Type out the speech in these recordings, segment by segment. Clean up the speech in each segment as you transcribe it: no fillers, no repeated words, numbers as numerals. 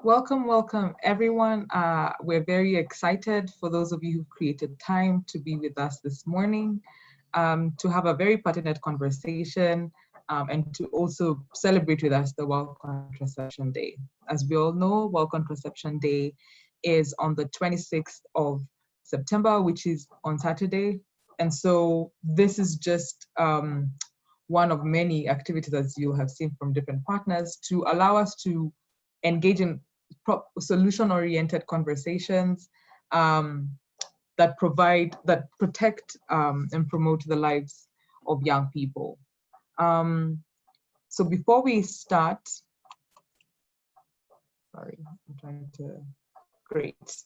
Welcome, welcome everyone. We're very excited for those of you who've created time to be with us this morning, to have a very pertinent conversation, and to also celebrate with us the World Contraception Day. As we all know, World Contraception Day is on the 26th of September, which is on Saturday. And so this is just one of many activities, as you have seen from different partners, to allow us to engage in solution-oriented conversations that protect and promote the lives of young people. So before we start, sorry, I'm trying to, great.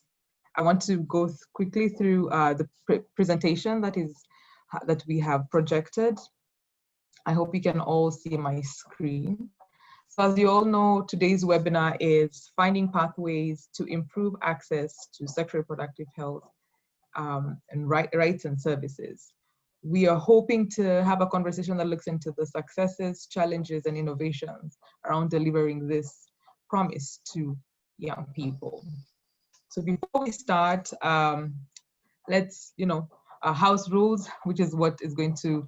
I want to go quickly through the presentation that we have projected. I hope you can all see my screen. So as you all know, today's webinar is Finding Pathways to Improve Access to Sexual Reproductive Health and Rights and Services. We are hoping to have a conversation that looks into the successes, challenges, and innovations around delivering this promise to young people. So before we start, let's, house rules, which is what is going to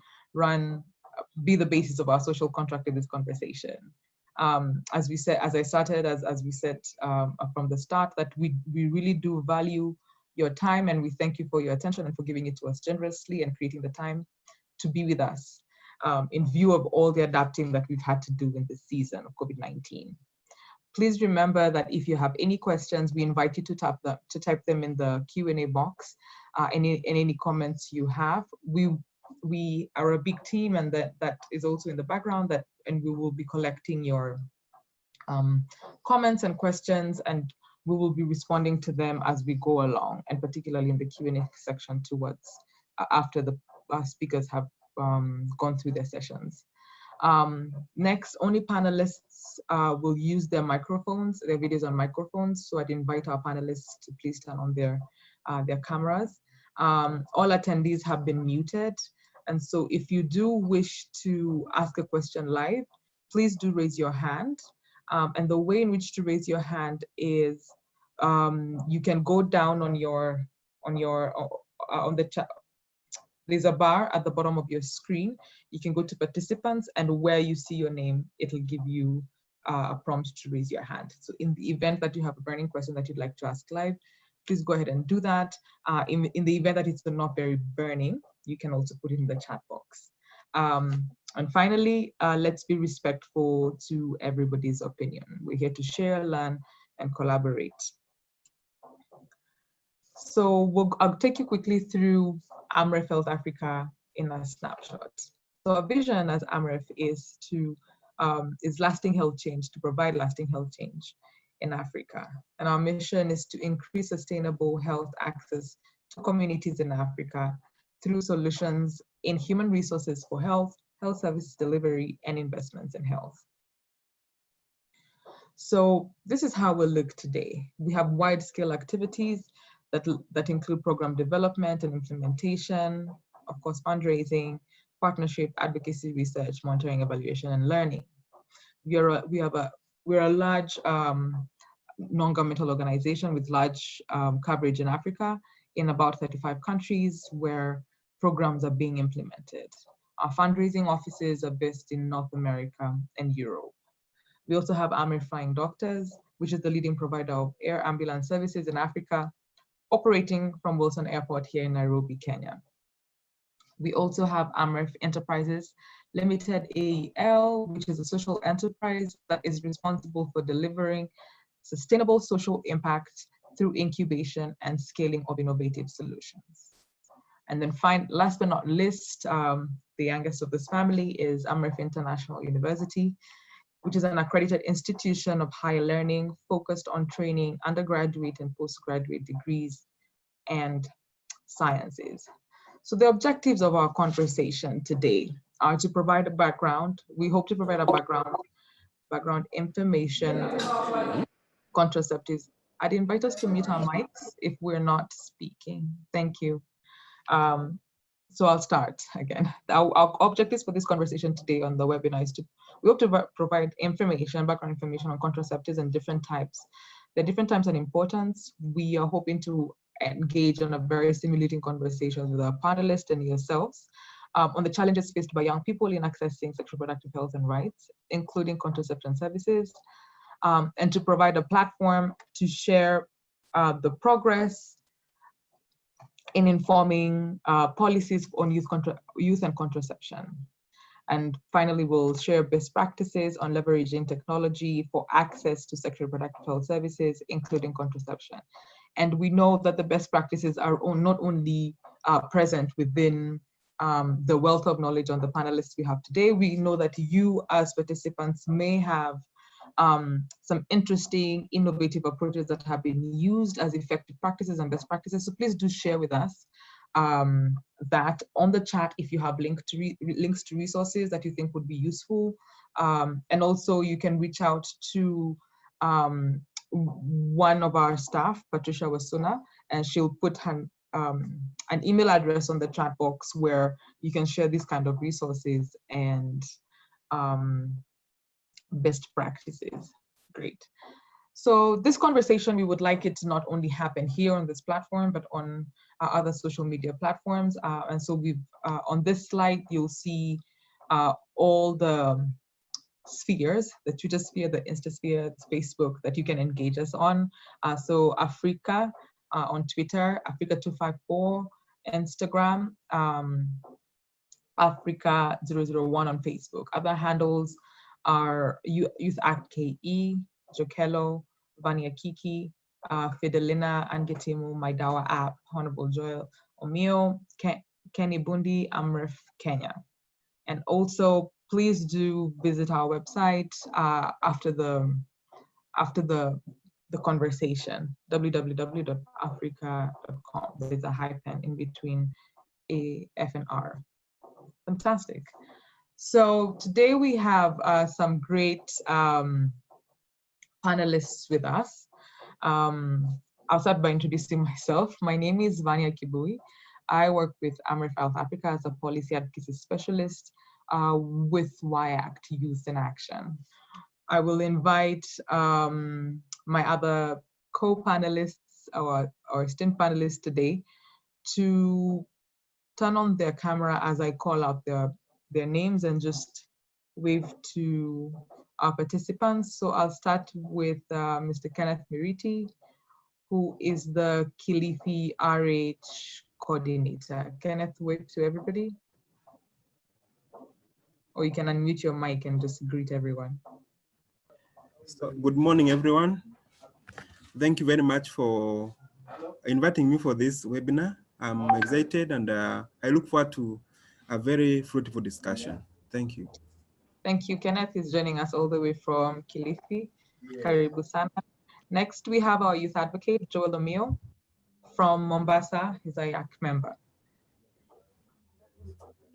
be the basis of our social contract in this conversation. As we said, as we said from the start, that we really do value your time, and we thank you for your attention and for giving it to us generously and creating the time to be with us in view of all the adapting that we've had to do in this season of COVID-19. Please remember that if you have any questions, we invite you to type them in the Q&A box, and any comments you have. We are a big team, and that is also in the background, and we will be collecting your comments and questions, and we will be responding to them as we go along, and particularly in the Q&A section towards after the speakers have gone through their sessions. Next, only panelists will use their videos on microphones, so I'd invite our panelists to please turn on their cameras. All attendees have been muted, and so if you do wish to ask a question live, please do raise your hand. And the way in which to raise your hand is you can go down on the chat. There's a bar at the bottom of your screen. You can go to participants, and where you see your name, it'll give you a prompt to raise your hand. So in the event that you have a burning question that you'd like to ask live, please go ahead and do that. In the event that it's not very burning, you can also put it in the chat box. And finally, let's be respectful to everybody's opinion. We're here to share, learn, and collaborate. So I'll take you quickly through AMREF Health Africa in a snapshot. So our vision as AMREF is lasting health change, to provide lasting health change in Africa. And our mission is to increase sustainable health access to communities in Africa through solutions in human resources for health service delivery, and investments in health. So this is how we'll look today. We have wide-scale activities that include program development and implementation, of course, fundraising, partnership, advocacy, research, monitoring, evaluation, and learning. We're a large non-governmental organization with large coverage in Africa, in about 35 countries where programs are being implemented. Our fundraising offices are based in North America and Europe. We also have AMREF Flying Doctors, which is the leading provider of air ambulance services in Africa, operating from Wilson Airport here in Nairobi, Kenya. We also have AMREF Enterprises Limited AEL, which is a social enterprise that is responsible for delivering sustainable social impact through incubation and scaling of innovative solutions. And then last but not least, the youngest of this family is AMREF International University, which is an accredited institution of higher learning focused on training undergraduate and postgraduate degrees and sciences. So the objectives of our conversation today are to provide a background. We hope to provide a background information, contraceptives. I'd invite us to mute our mics if we're not speaking. Thank you. So I'll start again. Our objectives for this conversation today on the webinar is we hope to provide background information on contraceptives and different types There are different times and importance. We are hoping to engage on a very stimulating conversation with our panelists and yourselves on the challenges faced by young people in accessing sexual reproductive health and rights, including contraception services, and to provide a platform to share the progress in informing policies on youth and contraception. And finally, we'll share best practices on leveraging technology for access to sexual reproductive health services, including contraception. And we know that the best practices are not only present within the wealth of knowledge on the panelists we have today. We know that you as participants may have some interesting, innovative approaches that have been used as effective practices and best practices. So please do share with us that on the chat if you have links to resources that you think would be useful. And also you can reach out to one of our staff, Patricia Wasuna, and she'll put an email address on the chat box where you can share these kind of resources and best practices. Great. So this conversation, we would like it to not only happen here on this platform, but on other social media platforms. And so we've, on this slide, you'll see all the spheres, the Twitter sphere, the Insta sphere, the Facebook that you can engage us on. So Africa on Twitter, Africa254, Instagram, Africa001 on Facebook. Other handles are Youth Act KE, Jokelo, Vania Kiki, Fidelina, Angetimu, Maidawa App, Honorable Joel Omio, Kenny Bundi, Amref, Kenya. And also, please do visit our website after the conversation, www.africa.com. There's a hyphen in between A, F, and R. Fantastic. So today we have some great panelists with us. I'll start by introducing myself. My name is Vania Kibui. I work with Amref Health Africa as a policy advocacy specialist with WIACT, Youth in Action. I will invite my other co-panelists or esteemed panelists today to turn on their camera as I call out their names and just wave to our participants. So I'll start with Mr. Kenneth Miriti, who is the Kilifi RH coordinator. Kenneth, wave to everybody. Or you can unmute your mic and just greet everyone. So, good morning, everyone. Thank you very much for inviting me for this webinar. I'm excited and I look forward to a very fruitful discussion. Thank you. Thank you. Kenneth is joining us all the way from Kilifi, Karibu sana. Next, we have our youth advocate, Joel Omio from Mombasa. He's a YAC member.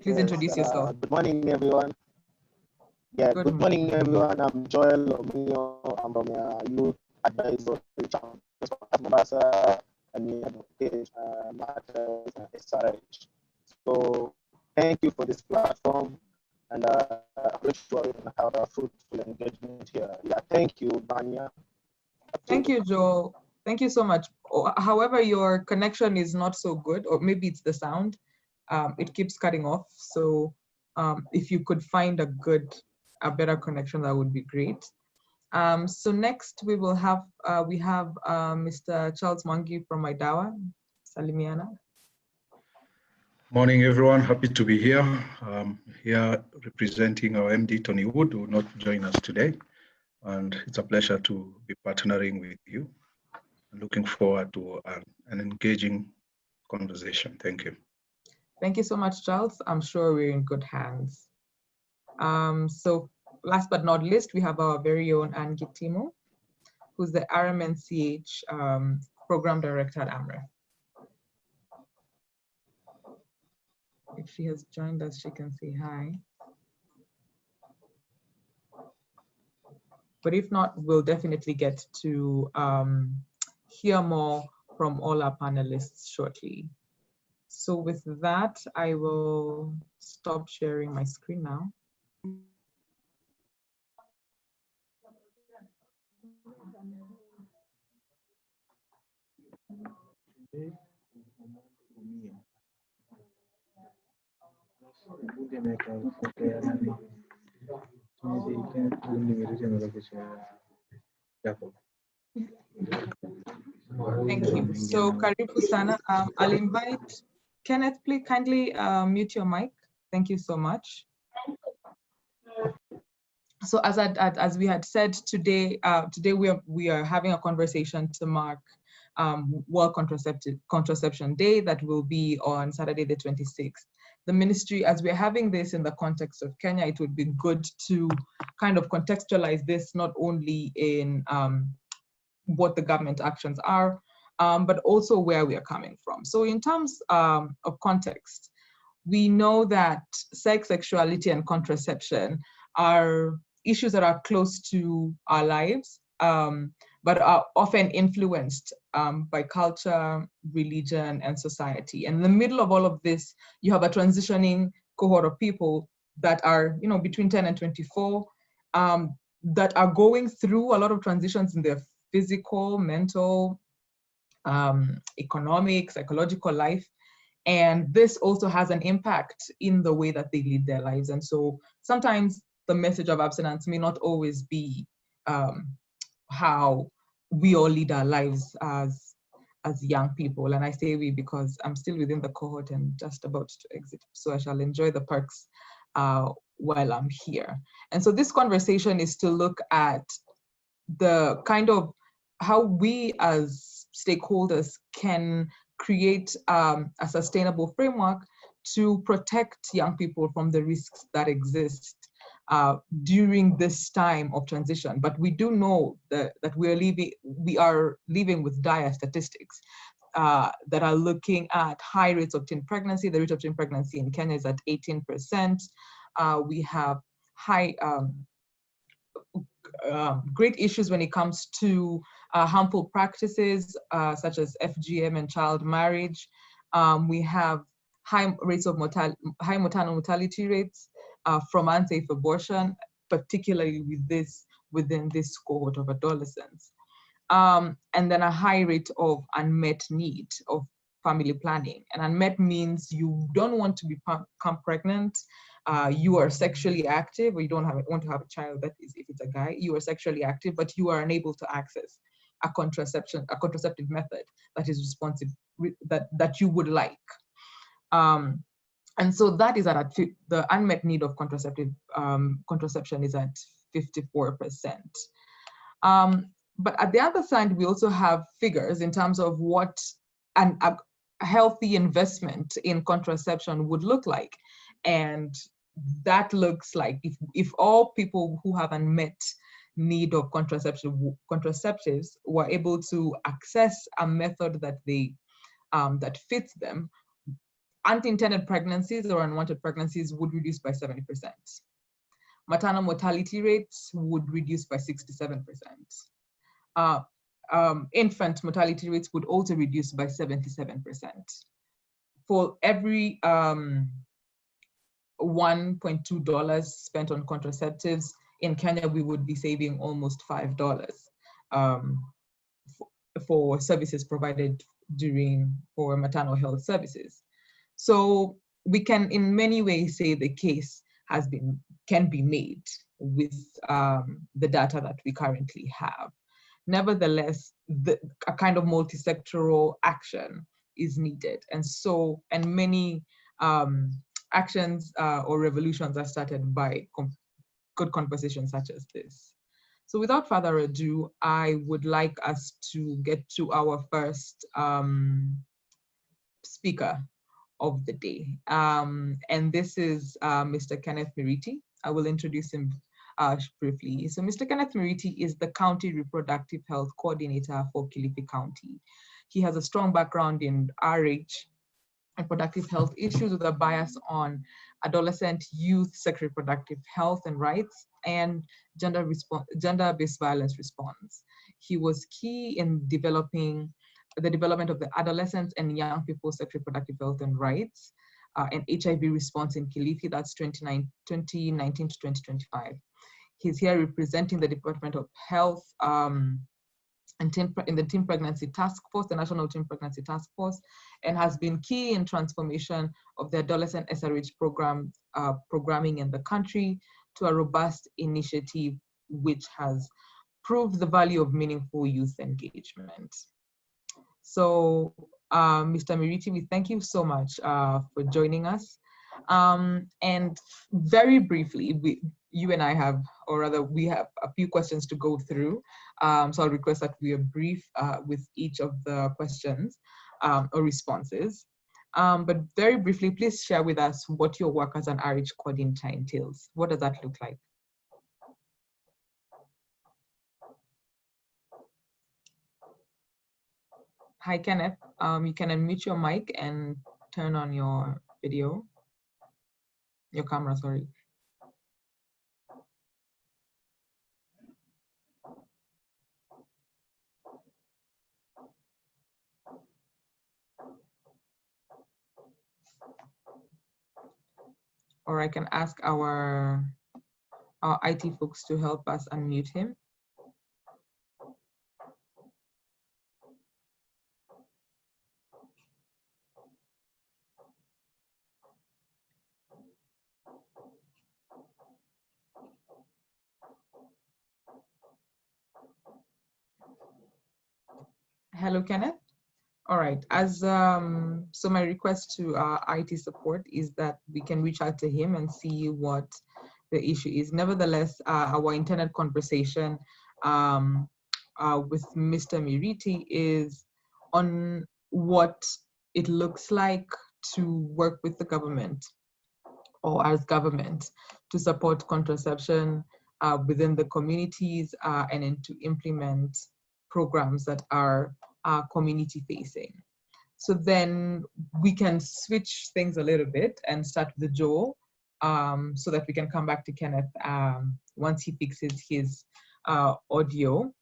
Please introduce yourself. Good morning, everyone. Yeah, good morning, everyone. I'm Joel Omio. I'm from Youth Advisor in Mombasa, and we advocate matters SRH. So, thank you for this platform, and I'm sure we can have a fruitful engagement here. Yeah, thank you, Vania. Thank you, Joel. Thank you so much. However, your connection is not so good, or maybe it's the sound. It keeps cutting off. So if you could find a better connection, that would be great. So next we will have, Mr. Charles Mwangi from Maidawa. Salimiana. Morning, everyone. Happy to be here. Here representing our MD, Tony Wood, who will not join us today. And it's a pleasure to be partnering with you. I'm looking forward to an engaging conversation. Thank you. Thank you so much, Charles. I'm sure we're in good hands. So last but not least, we have our very own Anne Gitimo, who's the RMNCH Program Director at AMREF. If she has joined us, she can say hi. But if not, we'll definitely get to hear more from all our panelists shortly. So with that, I will stop sharing my screen now. Thank you. So karibu sana. I'll invite Kenneth, please kindly mute your mic. Thank you so much. So as we had said today, today we are having a conversation to mark World Contraception Day that will be on Saturday the 26th. The ministry, as we're having this in the context of Kenya, it would be good to kind of contextualize this not only in what the government actions are, but also where we are coming from. So in terms of context, we know that sex, sexuality, and contraception are issues that are close to our lives, but are often influenced by culture, religion, and society. And in the middle of all of this, you have a transitioning cohort of people that are, between 10 and 24, that are going through a lot of transitions in their physical, mental, economic, psychological life. And this also has an impact in the way that they lead their lives. And so sometimes the message of abstinence may not always be how we all lead our lives as young people. And I say we because I'm still within the cohort and just about to exit. So I shall enjoy the perks while I'm here. And so this conversation is to look at the kind of how we as stakeholders can create a sustainable framework to protect young people from the risks that exist during this time of transition. But we do know that we are living with dire statistics that are looking at high rates of teen pregnancy. The rate of teen pregnancy in Kenya is at 18%. We have high great issues when it comes to harmful practices such as FGM and child marriage. We have high rates of maternal mortality rates from unsafe abortion, particularly within this cohort of adolescents. And then a high rate of unmet need of family planning. And unmet means you don't want to become pregnant, you are sexually active, or you don't want to have a child, that is if it's a guy, you are sexually active, but you are unable to access a contraceptive method that is responsive, that you would like. And so that is at the unmet need of contraception is at 54%. But at the other side, we also have figures in terms of what a healthy investment in contraception would look like. And that looks like if all people who have unmet need of contraceptives were able to access a method that that fits them, unintended pregnancies or unwanted pregnancies would reduce by 70%. Maternal mortality rates would reduce by 67%. Infant mortality rates would also reduce by 77%. For every $1.2 spent on contraceptives in Kenya, we would be saving almost $5 for services provided for maternal health services. So we can in many ways say the case can be made with the data that we currently have. Nevertheless, a kind of multi-sectoral action is needed. And many actions or revolutions are started by good conversations such as this. So without further ado, I would like us to get to our first speaker of the day. And this is Mr. Kenneth Miriti. I will introduce him briefly. So Mr. Kenneth Miriti is the County Reproductive Health Coordinator for Kilifi County. He has a strong background in RH, reproductive health issues with a bias on adolescent youth sexual reproductive health and rights and gender-based violence response. He was key in the development of the adolescents and young people's sexual reproductive health and rights and HIV response in Kilifi, that's 2019 to 2025. He's here representing the Department of Health in the Teen Pregnancy Task Force, the National Teen Pregnancy Task Force, and has been key in transformation of the adolescent SRH programming in the country to a robust initiative which has proved the value of meaningful youth engagement. So, Mr. Miriti, we thank you so much for joining us. And very briefly, you and I have, or rather we have a few questions to go through. So I'll request that we are brief with each of the questions or responses. But very briefly, please share with us what your work as an RH coordinator entails. What does that look like? Hi, Kenneth. You can unmute your mic and turn on your video, your camera, sorry. Or I can ask our IT folks to help us unmute him. Hello, Kenneth. All right, so my request to IT support is that we can reach out to him and see what the issue is. Nevertheless, our internet conversation with Mr. Miriti is on what it looks like to work with the government or as government to support contraception within the communities and to implement programs that are community facing. So then we can switch things a little bit and start with Joel so that we can come back to Kenneth once he fixes his audio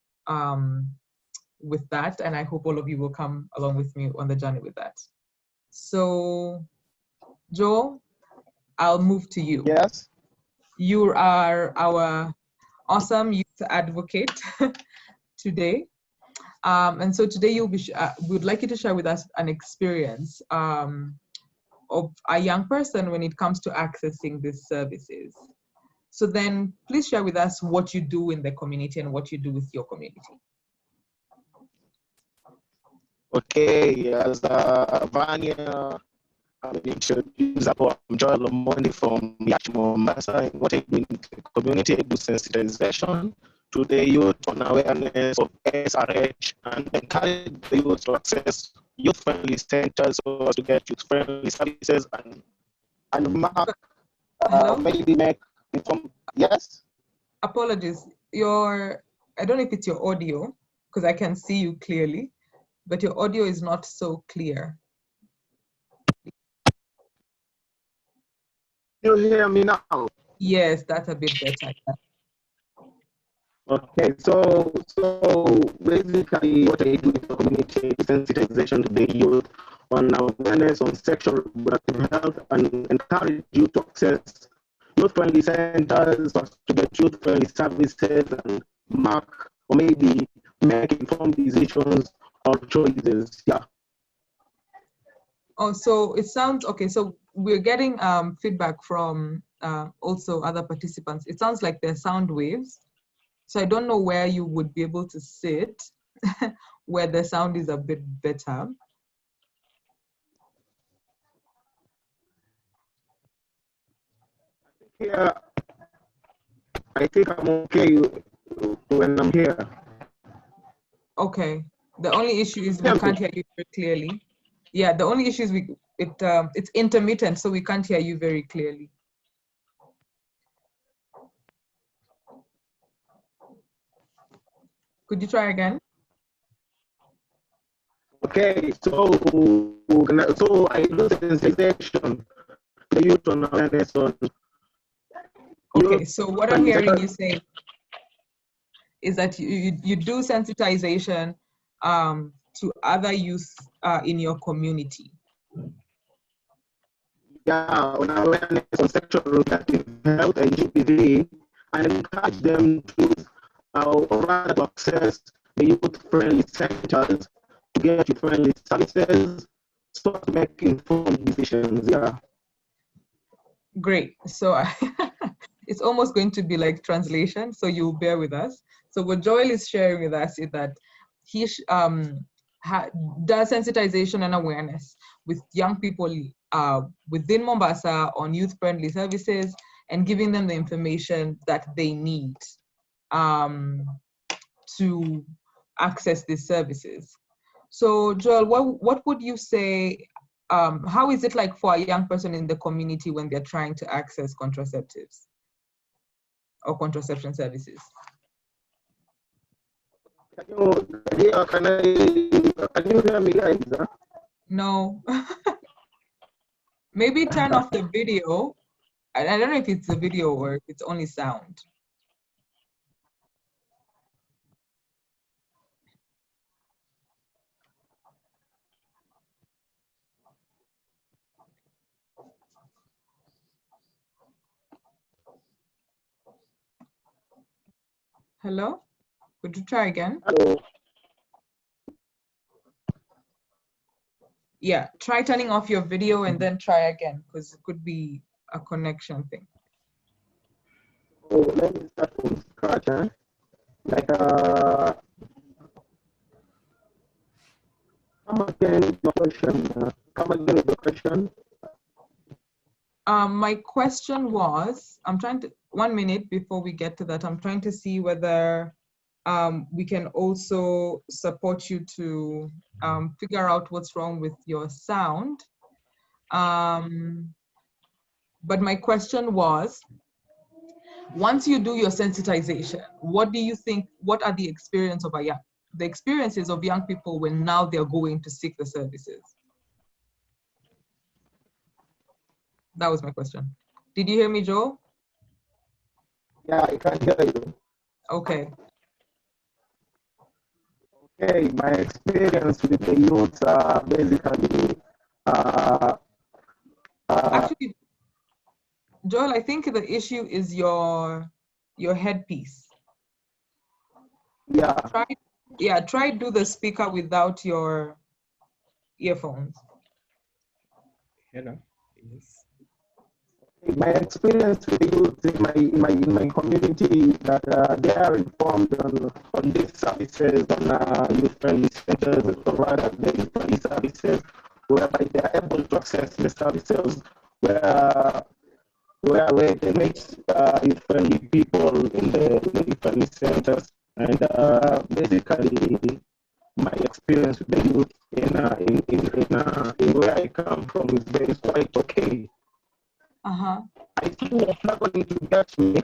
with that. And I hope all of you will come along with me on the journey with that. So Joel, I'll move to you. Yes. You are our awesome youth advocate today. And so today you'll be, we'd like you to share with us an experience of a young person when it comes to accessing these services. So then please share with us what you do in the community and what you do with your community. Okay, as Vanya introduced, I'm Joel Omondi from Yachimo Mombasa. What I do in the community, I do sensitization to the youth on awareness of SRH and encourage the youth to access youth-friendly centers so as to get youth-friendly services and mark, maybe make inform. Yes? Apologies, I don't know if it's your audio, because I can see you clearly, but your audio is not so clear. You hear me now? Yes, that's a bit better. Okay, so basically what I do in the community is sensitization to the youth on awareness on sexual reproductive health and encourage you to access youth-friendly centers to get youth-friendly services and mark or maybe make informed decisions or choices. Yeah. Oh, so it sounds okay. So we're getting feedback from also other participants. It sounds like they're sound waves. So I don't know where you would be able to sit where the sound is a bit better. Yeah, I think I'm okay when I'm here. Okay. The only issue is we can't hear you very clearly. Yeah, the only issue is it's intermittent, so we can't hear you very clearly. Could you try again? Okay, so I do sensitization, the youth on awareness on. Okay, so what I'm hearing you say is that you do sensitization to other youth in your community. Yeah, on awareness on sexual reproductive health and GPV, and encourage them to, or rather to access the youth-friendly centers to get youth-friendly services, so to make informed decisions. Yeah. Great. So it's almost going to be like translation, so you'll bear with us. So what Joel is sharing with us is that he does sensitization and awareness with young people within Mombasa on youth-friendly services and giving them the information that they need to access these services. So Joel, what would you say, how is it like for a young person in the community when they're trying to access contraceptives or contraception services? Can you hear me, guys? No. Maybe turn off the video. I don't know if it's the video or if it's only sound. Hello? Could you try again? Hello. Yeah, try turning off your video and then try again, because it could be a connection thing. Oh, let me start from scratch, huh? Like, come again with your question. Come again with your question. My question was, I'm trying to, 1 minute before we get to that, I'm trying to see whether we can also support you to figure out what's wrong with your sound. But my question was, once you do your sensitization, what do you think, what are the experiences of young people when now they're going to seek the services? That was my question. Did you hear me, Joe? Yeah, I can hear you. Okay. Okay, my experience with the youth basically. Actually, Joel, I think the issue is your headpiece. Yeah. Try do the speaker without your earphones. Hello. Yes. My experience with the youth in my community that they are informed on these services, on youth-friendly centers, provided the youth-friendly services, whereby they are able to access the services where they meet youth-friendly people in the youth-friendly centers. And basically, my experience with the youth in where I come from is quite okay. Uh-huh. I think you're not going to get me.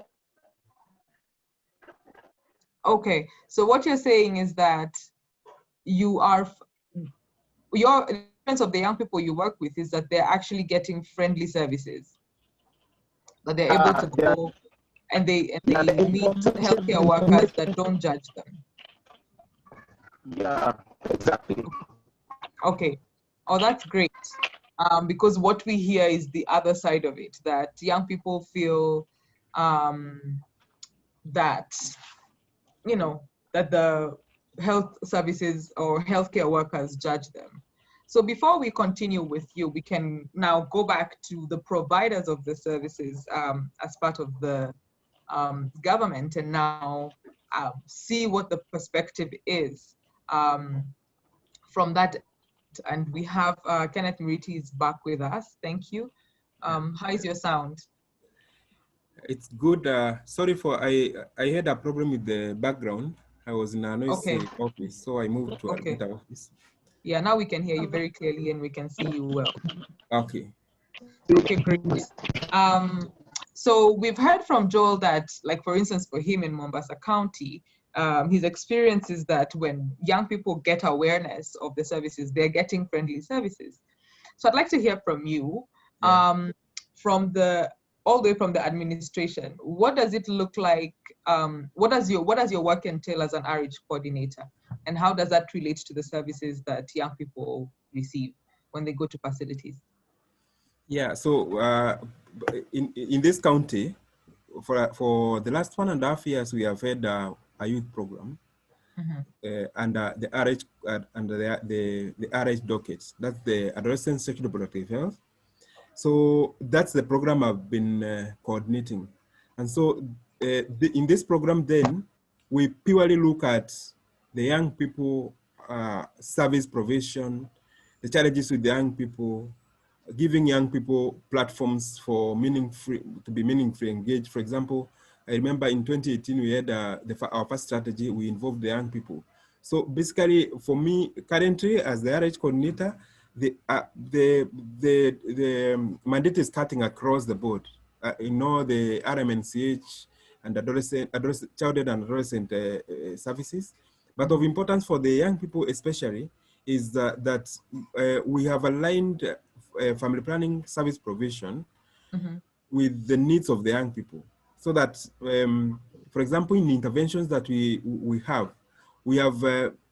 Okay, so what you're saying is that your experience of the young people you work with is that they're actually getting friendly services, that they're able to go and they meet healthcare workers that don't judge them. Yeah, exactly. Okay. Oh, that's great. Because what we hear is the other side of it, that young people feel that, you know, that the health services or healthcare workers judge them. So before we continue with you, we can now go back to the providers of the services as part of the government and now see what the perspective is from that. And we have Kenneth Muriti is back with us. Thank you. How is your sound? It's good. Sorry for I had a problem with the background. I was in a noisy office, so I moved to a better office. Yeah, now we can hear you very clearly and we can see you well. Okay. Okay, great. So we've heard from Joel that, like, for instance, for him in Mombasa County, his experience is that when young people get awareness of the services, they're getting friendly services. So I'd like to hear from you, from all the way from the administration. What does it look like? What does your work entail as an RH coordinator, and how does that relate to the services that young people receive when they go to facilities? Yeah. So in this county, for the last 1.5 years, we have had a youth program. under the RH under the RH dockets. That's the Adolescent Sexual Reproductive Health. So that's the program I've been coordinating. And so in this program then, we purely look at the young people service provision, the challenges with the young people, giving young people platforms for to be meaningfully engaged. For example, I remember in 2018, we had our first strategy, we involved the young people. So basically, for me, currently as the RH coordinator, the mandate is cutting across the board. The RMNCH and childhood and adolescent services. But of importance for the young people especially is that we have aligned family planning service provision with the needs of the young people. So that, for example, in interventions that we have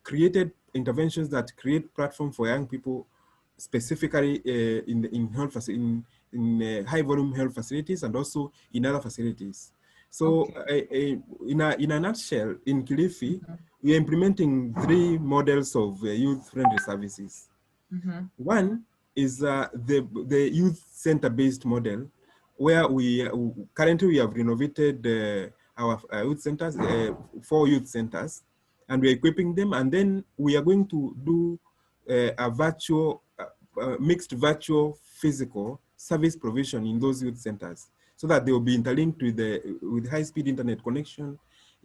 created interventions that create platform for young people, specifically in high volume health facilities and also in other facilities. So in a nutshell, in Kilifi, we are implementing 3 models of youth-friendly services. One is the youth center-based model, where we currently have renovated our youth centers, 4 youth centers, and we're equipping them. And then we are going to do a mixed virtual physical service provision in those youth centers, so that they will be interlinked with high-speed internet connection,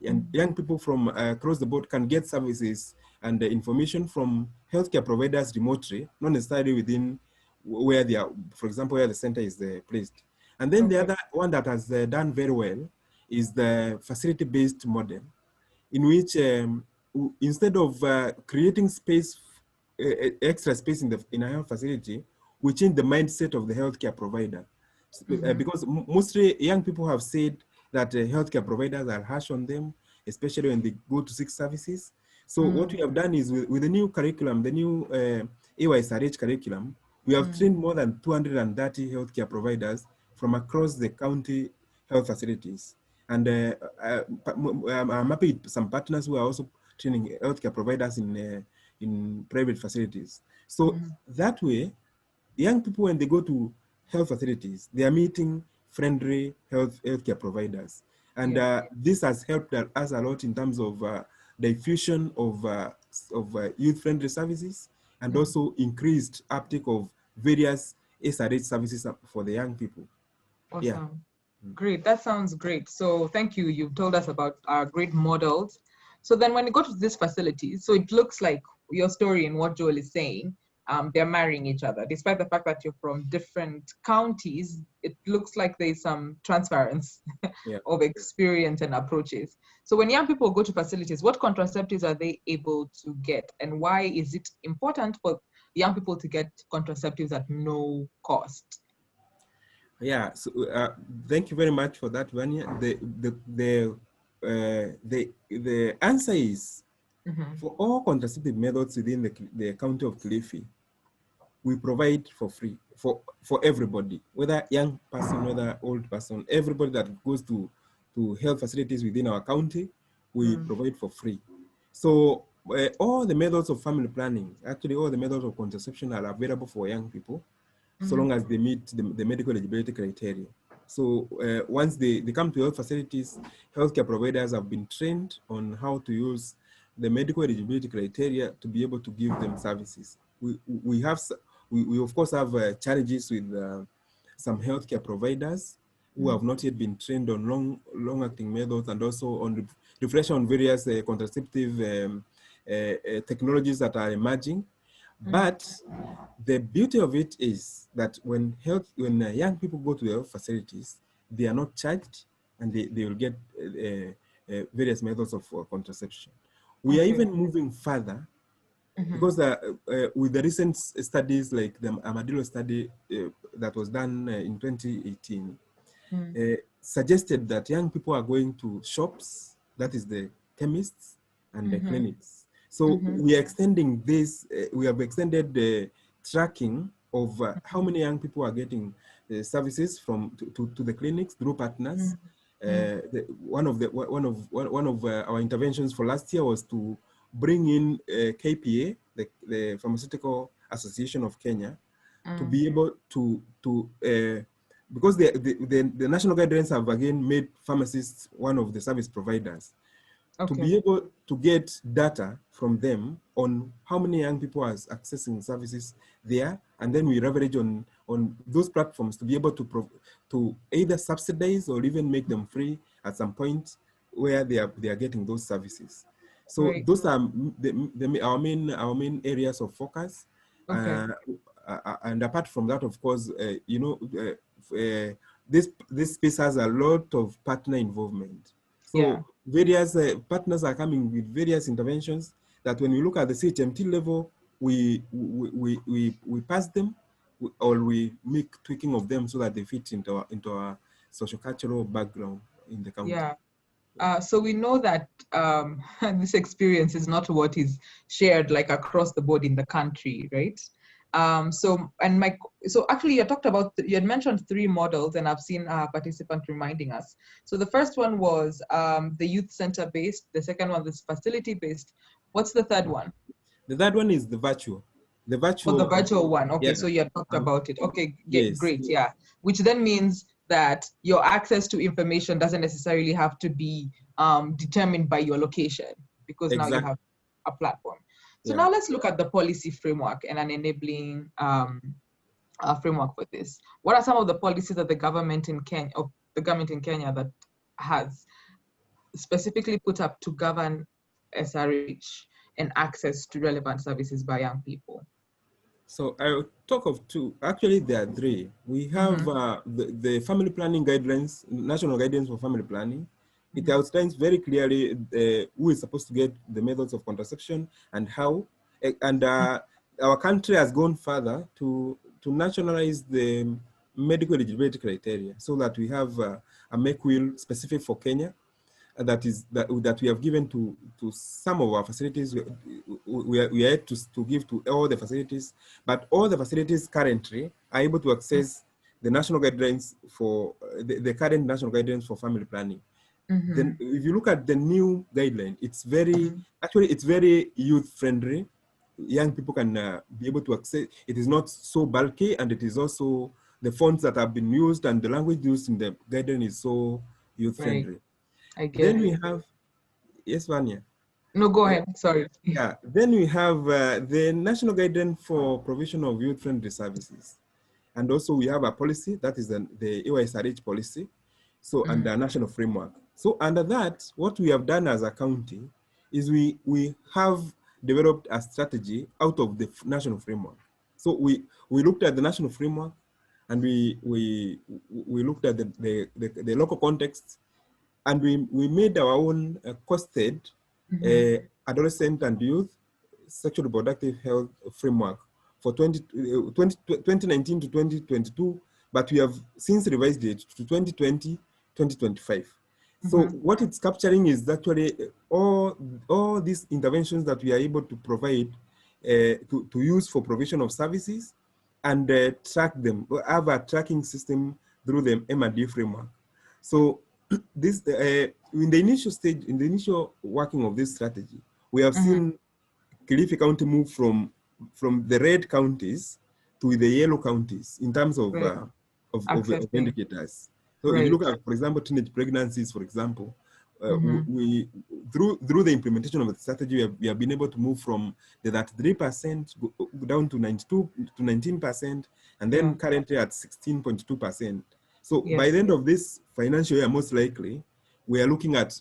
and young people from across the board can get services and information from healthcare providers remotely, not necessarily within where they are, for example, where the center is placed. And then the other one that has done very well is the facility-based model, in which instead of creating space, extra space in a health facility, we change the mindset of the healthcare provider. Because mostly young people have said that healthcare providers are harsh on them, especially when they go to seek services. So what we have done is with the new curriculum, the new SRHR curriculum, we have trained more than 230 healthcare providers from across the county health facilities. And I'm happy with some partners who are also training healthcare providers in private facilities. So that way, young people, when they go to health facilities, they are meeting friendly healthcare providers. And this has helped us a lot in terms of the diffusion of youth-friendly services, and also increased uptake of various SRH services for the young people. Awesome. Yeah. Great, that sounds great. So thank you. You've told us about our great models. So then when you go to these facilities, so it looks like your story and what Joel is saying, they're marrying each other. Despite the fact that you're from different counties, it looks like there's some transference of experience and approaches. So when young people go to facilities, what contraceptives are they able to get? And why is it important for young people to get contraceptives at no cost? Yeah, so thank you very much for that, Vanya. The answer is, for all contraceptive methods within the county of Kilifi, we provide for free for everybody, whether young person, whether old person, everybody that goes to health facilities within our county, we provide for free. So all the methods of family planning, actually all the methods of contraception are available for young people, so long as they meet the medical eligibility criteria. So once they come to health facilities, healthcare providers have been trained on how to use the medical eligibility criteria to be able to give them services. We of course have challenges with some healthcare providers who have not yet been trained on long-acting methods, and also on reflection on various contraceptive technologies that are emerging. But the beauty of it is that when young people go to the health facilities, they are not charged, and they will get various methods of contraception. We are even moving further, because with the recent studies, like the Armadillo study that was done in 2018, suggested that young people are going to shops, that is the chemists and the clinics. So we are extending this, we have extended the tracking of how many young people are getting services to the clinics through partners. One of our interventions for last year was to bring in KPA, the Pharmaceutical Association of Kenya, to be able to because the national guidelines have again made pharmacists one of the service providers. To be able to get data from them on how many young people are accessing services there, and then we leverage on those platforms to be able to either subsidize or even make them free at some point where they are getting those services. So those are our main areas of focus. And apart from that, of course, this space has a lot of partner involvement. So various partners are coming with various interventions that when we look at the CHMT level, we pass them or we make tweaking of them so that they fit into our socio-cultural background in the county. So we know that this experience is not what is shared like across the board in the country, right? So actually you talked about, you had mentioned 3 models, and I've seen participants reminding us. So the first one was the youth center based, the second one is facility based. What's the third one? The third one is the virtual. The virtual. Oh, the virtual one. Okay, so you had talked about it. Okay, great, yeah. Which then means that your access to information doesn't necessarily have to be determined by your location, because now you have a platform. So now let's look at the policy framework and an enabling framework for this. What are some of the policies that the government in Kenya, that has specifically put up to govern SRH and access to relevant services by young people? So I'll talk of 2. Actually, there are 3. We have the family planning guidelines, national guidance for family planning. It outlines very clearly who is supposed to get the methods of contraception and how. And our country has gone further to nationalize the medical eligibility criteria so that we have a make will specific for Kenya that we have given to some of our facilities. We are yet to give to all the facilities, but all the facilities currently are able to access the national guidelines for the current national guidelines for family planning. Then if you look at the new guideline, it's very, actually it's very youth friendly. Young people can be able to access. It is not so bulky, and it is also the fonts that have been used and the language used in the guideline is so youth friendly. Then we have, yes, Vanya. No, go ahead, sorry. Yeah, then we have the national guideline for provision of youth friendly services. And also we have a policy, that is the SRH policy. So under national framework. So under that, what we have done as a county is we have developed a strategy out of the national framework. So we looked at the national framework, and we looked at the local context, and we made our own costed adolescent and youth sexual reproductive health framework for 2019 to 2022, but we have since revised it to 2020, 2025. So what it's capturing is actually all these interventions that we are able to provide to use for provision of services, and track them, have a tracking system through the M&D framework. So this in the initial stage, in the initial working of this strategy, we have seen Kilifi County move from the red counties to the yellow counties in terms of indicators. So if you look at, for example, teenage pregnancies, for example, we through the implementation of the strategy, we have been able to move from the 33% down to 92 to 19%, and then currently at 16.2%. So by the end of this financial year, most likely, we are looking at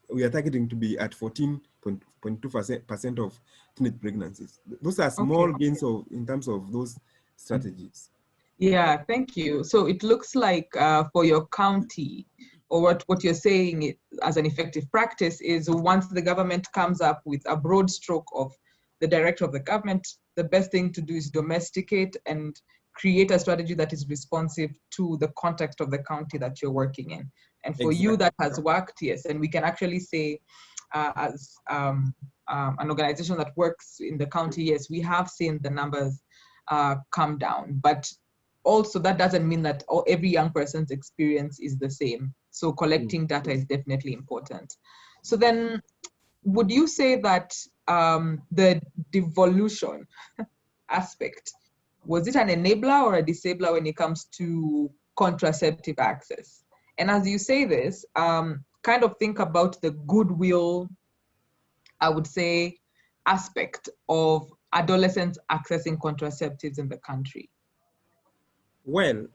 we are targeting to be at 14.2% of teenage pregnancies. Those are small gains in terms of those strategies. Yeah, thank you. So it looks like for your county, or what you're saying as an effective practice is, once the government comes up with a broad stroke of the director of the government, the best thing to do is domesticate and create a strategy that is responsive to the context of the county that you're working in. And for you, that has worked, yes. And we can actually say, as an organization that works in the county, yes, we have seen the numbers come down. But also, that doesn't mean that every young person's experience is the same. So collecting data is definitely important. So then, would you say that the devolution aspect, was it an enabler or a disabler when it comes to contraceptive access? And as you say this, kind of think about the goodwill, I would say, aspect of adolescents accessing contraceptives in the country. Well,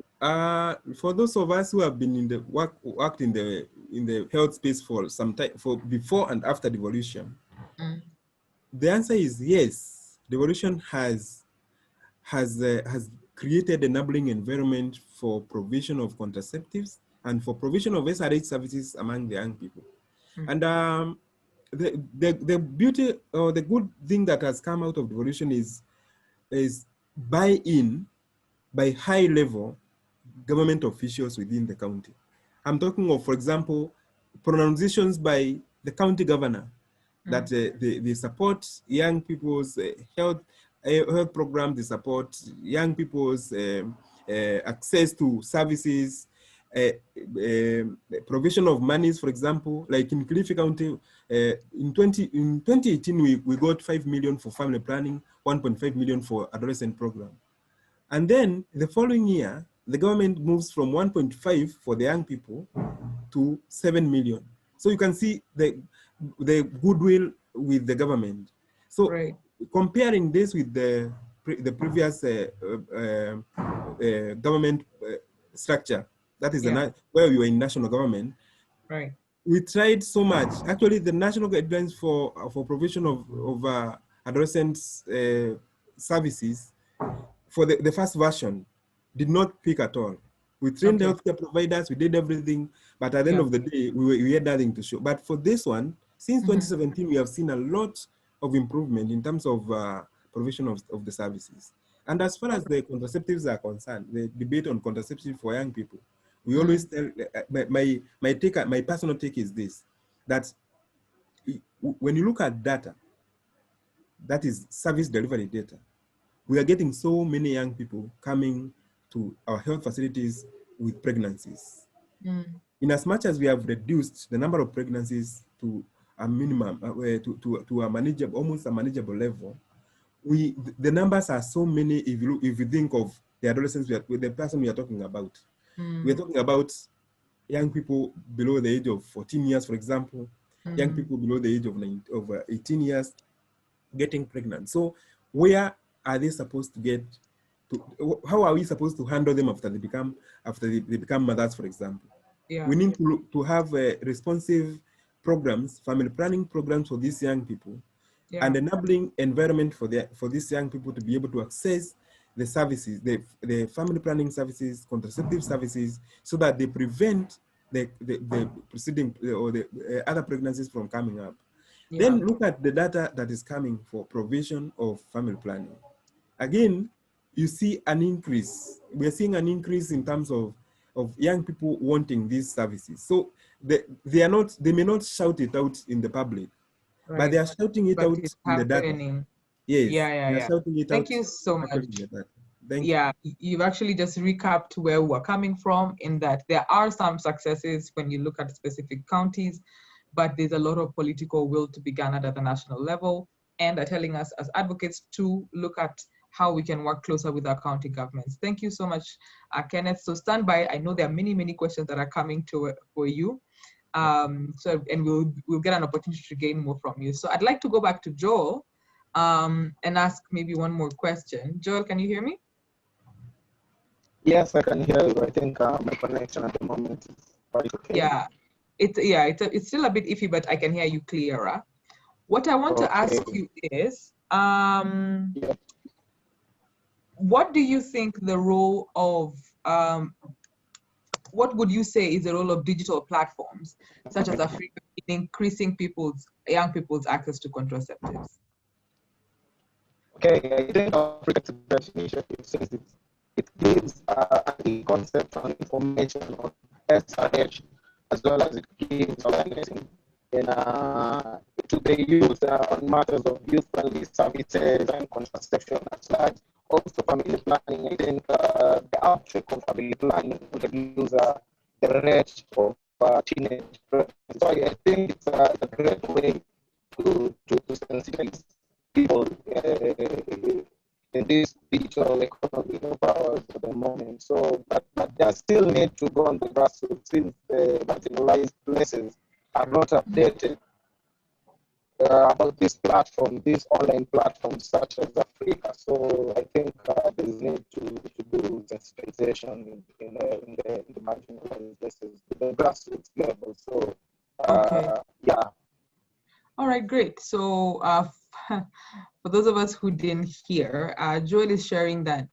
for those of us who have been in the worked in the health space for some time, for before and after devolution, the answer is yes. Devolution has created enabling environment for provision of contraceptives and for provision of SRH services among the young people. And the beauty or the good thing that has come out of devolution is buy-in by high-level government officials within the county. I'm talking of, for example, pronunciations by the county governor that they support young people's health program, they support young people's access to services, provision of monies, for example, like in Kilifi County, in 2018, we got 5 million for family planning, 1.5 million for adolescent program. And then the following year, the government moves from 1.5 for the young people to 7 million. So you can see the goodwill with the government. So comparing this with the previous government structure, that is where we were in national government, we tried so much. Actually, the national guidelines for provision of adolescents services for the first version did not pick at all. We trained healthcare providers, we did everything, but at the end of the day, we had nothing to show. But for this one, since 2017, we have seen a lot of improvement in terms of provision of the services. And as far as the contraceptives are concerned, the debate on contraceptives for young people, we always tell, my personal take is this, that when you look at data, that is service delivery data, we are getting so many young people coming to our health facilities with pregnancies. In as much as we have reduced the number of pregnancies to a minimum, to a manageable, almost a manageable level, the numbers are so many if you think of the adolescents, the person we are talking about. We are talking about young people below the age of 14 years, for example, young people below the age of 18 years getting pregnant. So where are they supposed to get to, how are we supposed to handle them after they become mothers, for example? We need to have responsive programs, family planning programs for these young people, and enabling environment for these young people to be able to access the services, the family planning services, contraceptive services, so that they prevent the preceding or the other pregnancies from coming up. Then look at the data that is coming for provision of family planning. Again, you see an increase. We're seeing an increase in terms of young people wanting these services. So they may not shout it out in the public, but they are shouting it out in the data. Yes. Yeah. Thank you so much. You've actually just recapped where we're coming from, in that there are some successes when you look at specific counties, but there's a lot of political will to be garnered at the national level, and are telling us as advocates to look at how we can work closer with our county governments. Thank you so much, Kenneth. So stand by. I know there are many questions that are coming for you. And we'll get an opportunity to gain more from you. So I'd like to go back to Joel and ask maybe one more question. Joel, can you hear me? Yes, I can hear you. I think my connection at the moment is quite okay. It's still a bit iffy, but I can hear you clearer. What I want to ask you is, what do you think the role of, what would you say is the role of digital platforms, such as Africa, in increasing young people's access to contraceptives? Okay, I think Africa's initiative, since it gives anti-conception information on SRH, as well as it gives awareness to the youth on matters of youth-friendly services and contraception as large. Also, family planning. I think the outbreak of family planning would reduce the rate of teenage pregnancy. So I think it's a great way to sensitize people in this digital economy of ours at the moment. So, but there still need to go on the grassroots since the marginalized places are not updated about this platform, these online platforms such as Africa. So I think there is need to do sensitization in the marginalized places, the grassroots level. So yeah. All right, great. So for those of us who didn't hear, Joel is sharing that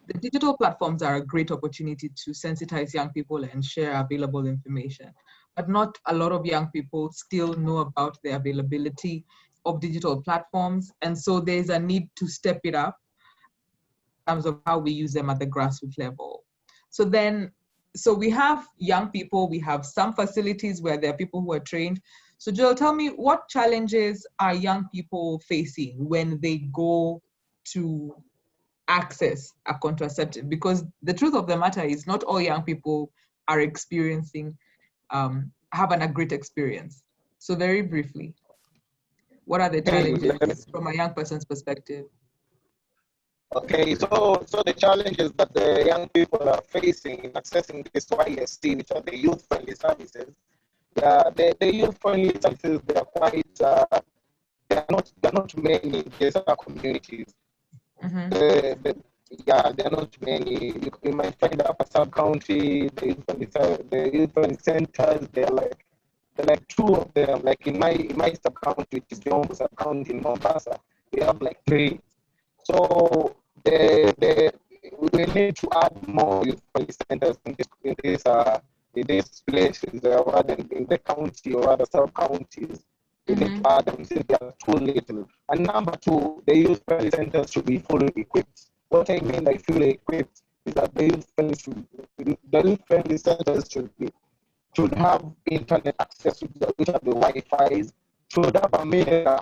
the digital platforms are a great opportunity to sensitize young people and share available information. But not a lot of young people still know about the availability of digital platforms. And so there's a need to step it up in terms of how we use them at the grassroots level. So we have young people, we have some facilities where there are people who are trained. So Joel, tell me, what challenges are young people facing when they go to access a contraceptive? Because the truth of the matter is not all young people are experiencing having a great experience. So very briefly, what are the challenges from a young person's perspective? Okay, so the challenges that the young people are facing in accessing this YST, which are the youth-friendly services, the youth-friendly services, they are quite, they're not many in these communities. Mm-hmm. There are not many. You might find up a sub-county, the youth-friendly centers, they're like two of them. Like in my sub-county, which is the Ombu sub-county in Mombasa, we have like 3. So we need to add more youth-friendly centers in these places, rather than in the county or other sub-counties. We need to add them since they are too little. And number 2, the youth-friendly centers should be fully equipped. What I mean by fully equipped is that the youth-friendly centers should have internet access, which are the Wi-Fi's, should have a mirror,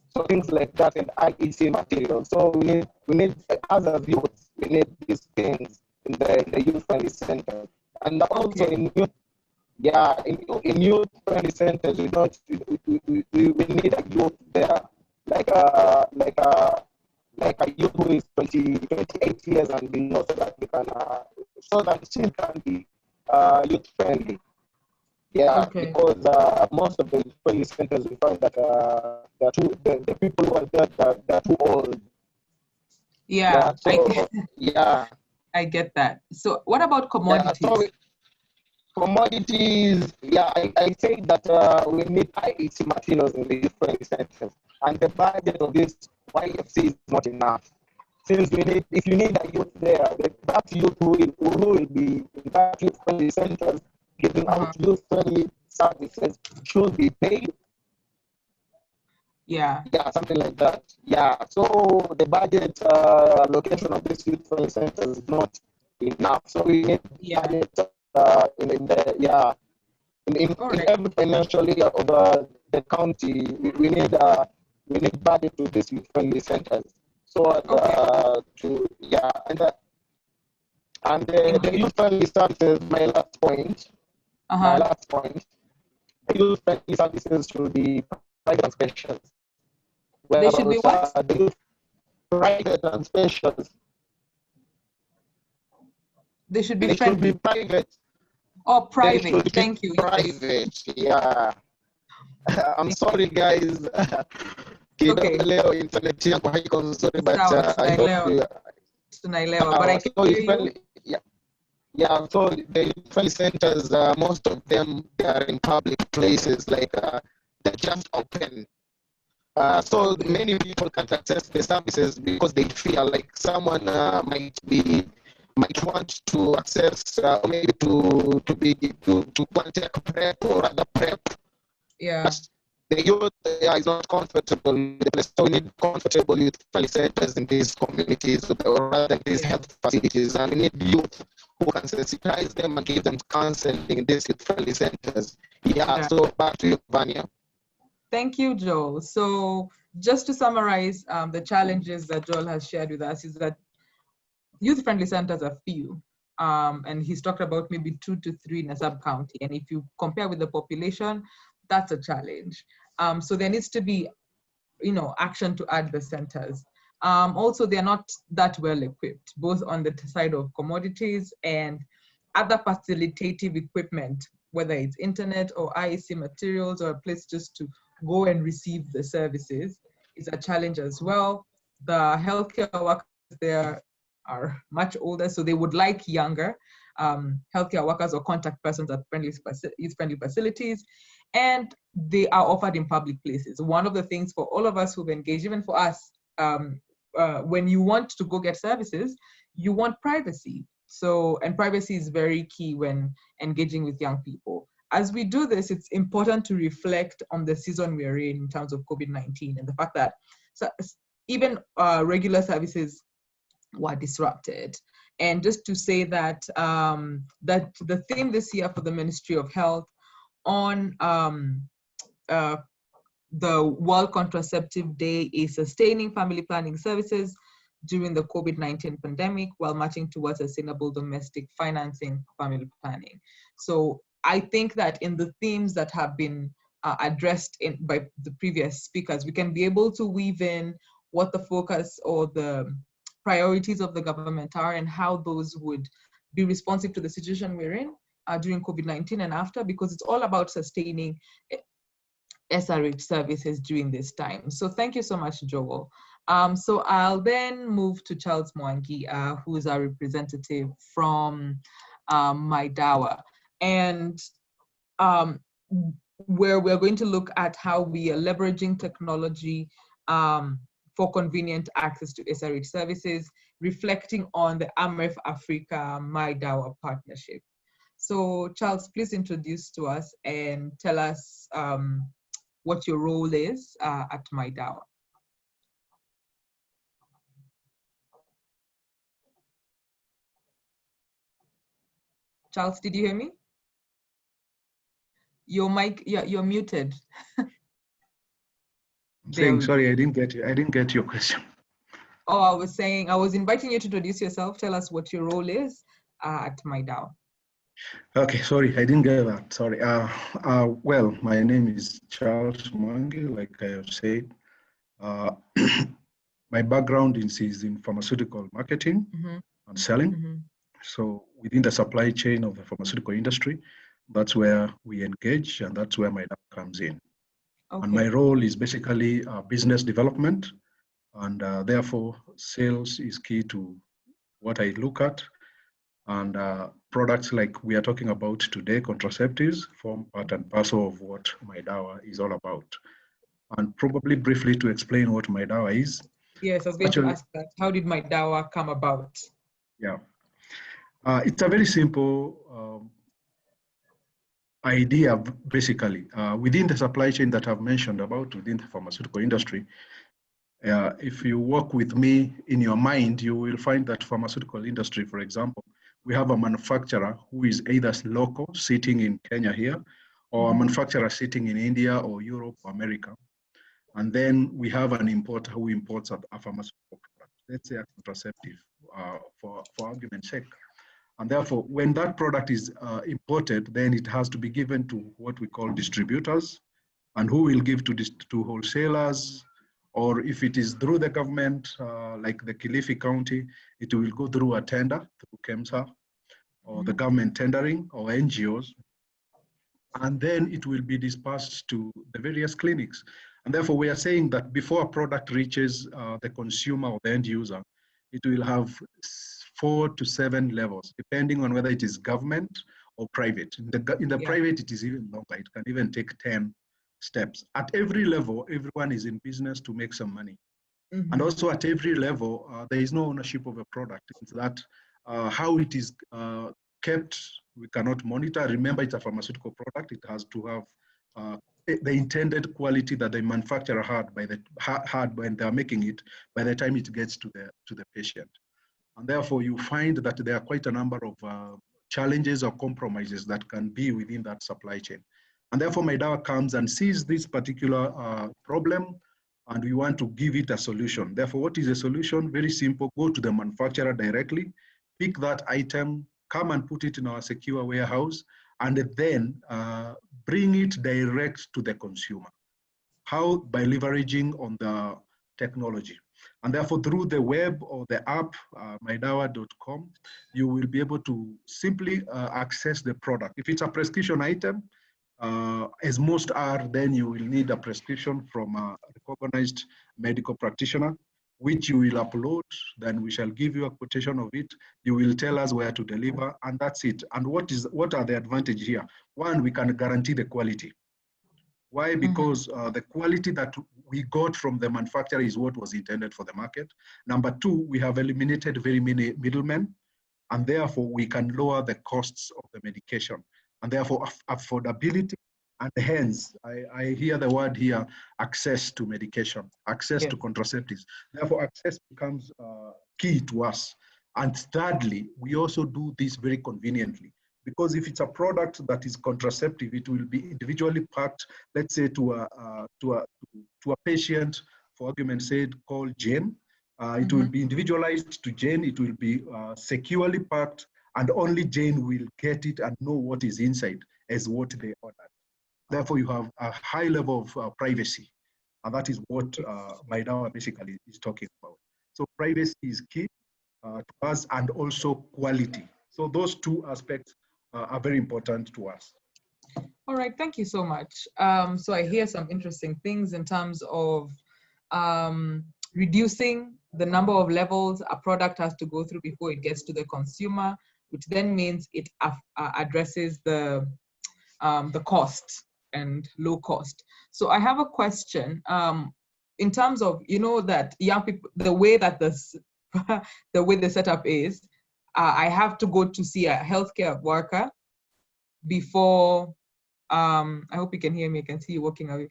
so things like that, and IEC material. So we need as a youth, we need these things in the youth-friendly center. And also in youth-friendly centers, we need a youth there, like a youth who is 28 years and below, so that she can be youth-friendly. Because most of the youth-friendly centers, we find that the people who are there, they're too old. I get that. So what about commodities? Commodities, I say that we need IEC materials in the youth-friendly centers, and the budget of this YFC is not enough. Since if you need a youth there, that youth who will be in that youth-friendly centers giving out youth-friendly services should be paid. Something like that. So the budget allocation of this youth-friendly centers is not enough. So we need budget in every financial year of the county. We need budget to these youth-friendly centers. So and the youth-friendly services. My last point. The youth-friendly services should be private and specials. They should be what? Private and specials. They should be friendly. Private. Oh, private. Thank you. Private. Yeah. I'm sorry, guys. Okay. Sorry, but I hope you. But I can hear you. So the youth-friendly centers, most of them, they are in public places, like they're just open. So many people can't access the services because they feel like someone might want to access, maybe to take prep or other prep. But the youth is not comfortable with the place. So we need comfortable youth-friendly centers in these communities rather than these health facilities. And we need youth who can sensitize them and give them counseling in these youth-friendly centers. So back to you, Vanya. Thank you, Joel. So just to summarize, the challenges that Joel has shared with us is that youth-friendly centers are few. And he's talked about maybe 2 to 3 in a sub-county. And if you compare with the population, that's a challenge. So there needs to be, action to add the centers. Also, they're not that well equipped, both on the side of commodities and other facilitative equipment, whether it's internet or IEC materials or a place just to go and receive the services, is a challenge as well. The healthcare workers there are much older, so they would like younger healthcare workers or contact persons at youth-friendly facilities, and they are offered in public places. One of the things for all of us who've engaged, even for us, when you want to go get services, you want privacy. So, and privacy is very key when engaging with young people. As we do this, it's important to reflect on the season we're in terms of COVID-19 and the fact that even regular services were disrupted. And just to say that that the theme this year for the Ministry of Health on the World Contraceptive Day is sustaining family planning services during the COVID-19 pandemic while marching towards sustainable domestic financing for family planning. So I think that in the themes that have been addressed by the previous speakers, we can be able to weave in what the focus or the priorities of the government are and how those would be responsive to the situation we're in during COVID-19 and after, because it's all about sustaining SRH services during this time. So thank you so much, Joel. So I'll then move to Charles Mwangi, who is our representative from MyDawa, and where we're going to look at how we are leveraging technology for convenient access to SRH services, reflecting on the AMREF Africa MyDawa partnership. So Charles, please introduce to us and tell us what your role is at MyDawa. Charles, did you hear me? Your mic, you're muted. Sorry, I didn't get you. I didn't get your question. Oh, I was saying, I was inviting you to introduce yourself. Tell us what your role is at MyDawa. Okay, sorry, I didn't get that. Sorry. Well, my name is Charles Mwangi, like I have said. My background is in pharmaceutical marketing and selling. So within the supply chain of the pharmaceutical industry, that's where we engage, and that's where MyDawa comes in. Okay. And my role is basically business development, and therefore sales is key to what I look at. And products like we are talking about today, contraceptives, form part and parcel of what MyDawa is all about. And probably briefly to explain what MyDawa is. Yes, I was going to ask that. How did MyDawa come about? Yeah. It's a very simple idea, basically. Within the supply chain that I've mentioned about within the pharmaceutical industry, if you work with me in your mind, you will find that pharmaceutical industry, for example, we have a manufacturer who is either local, sitting in Kenya here, or a manufacturer sitting in India or Europe or America. And then we have an importer who imports a pharmaceutical product, let's say a contraceptive, for argument's sake. And therefore, when that product is imported, then it has to be given to what we call distributors, and who will give to wholesalers, or if it is through the government, like the Kilifi County, it will go through a tender, through KEMSA, or the government tendering, or NGOs. And then it will be dispersed to the various clinics. And therefore, we are saying that before a product reaches the consumer or the end user, it will have 4 to 7 levels, depending on whether it is government or private. In the private, it is even longer. It can even take 10 steps. At every level, everyone is in business to make some money. And also at every level, there is no ownership of a product. It's that how it is kept, we cannot monitor. Remember, it's a pharmaceutical product. It has to have the intended quality that the manufacturer had when they're making it, by the time it gets to the patient. And therefore, you find that there are quite a number of challenges or compromises that can be within that supply chain. And therefore, MyDawa comes and sees this particular problem, and we want to give it a solution. Therefore, what is a solution? Very simple. Go to the manufacturer directly, pick that item, come and put it in our secure warehouse, and then bring it direct to the consumer. How? By leveraging on the technology. And therefore, through the web or the app, mydawa.com, you will be able to simply access the product. If it's a prescription item, as most are, then you will need a prescription from a recognized medical practitioner, which you will upload. Then we shall give you a quotation of it. You will tell us where to deliver, and that's it. And what are the advantages here? One, we can guarantee the quality. Why? Because the quality that we got from the manufacturer is what was intended for the market. Number two, we have eliminated very many middlemen, and therefore we can lower the costs of the medication, and therefore affordability, and hence I hear the word here, access to medication, access to contraceptives. Therefore, access becomes key to us. And thirdly, we also do this very conveniently. Because if it's a product that is contraceptive, it will be individually packed, let's say to a patient, for argument's sake, called Jane. It will be individualized to Jane. It will be securely packed, and only Jane will get it and know what is inside as what they ordered. Therefore, you have a high level of privacy, and that is what MyDawa basically is talking about. So privacy is key to us, and also quality. So those two aspects are very important to us. All right, thank you so much. So I hear some interesting things in terms of reducing the number of levels a product has to go through before it gets to the consumer, which then means it addresses the cost and low cost. So I have a question in terms of, you know, that young people, the way that the way the setup is, I have to go to see a healthcare worker before, I hope you can hear me, I can see you walking away.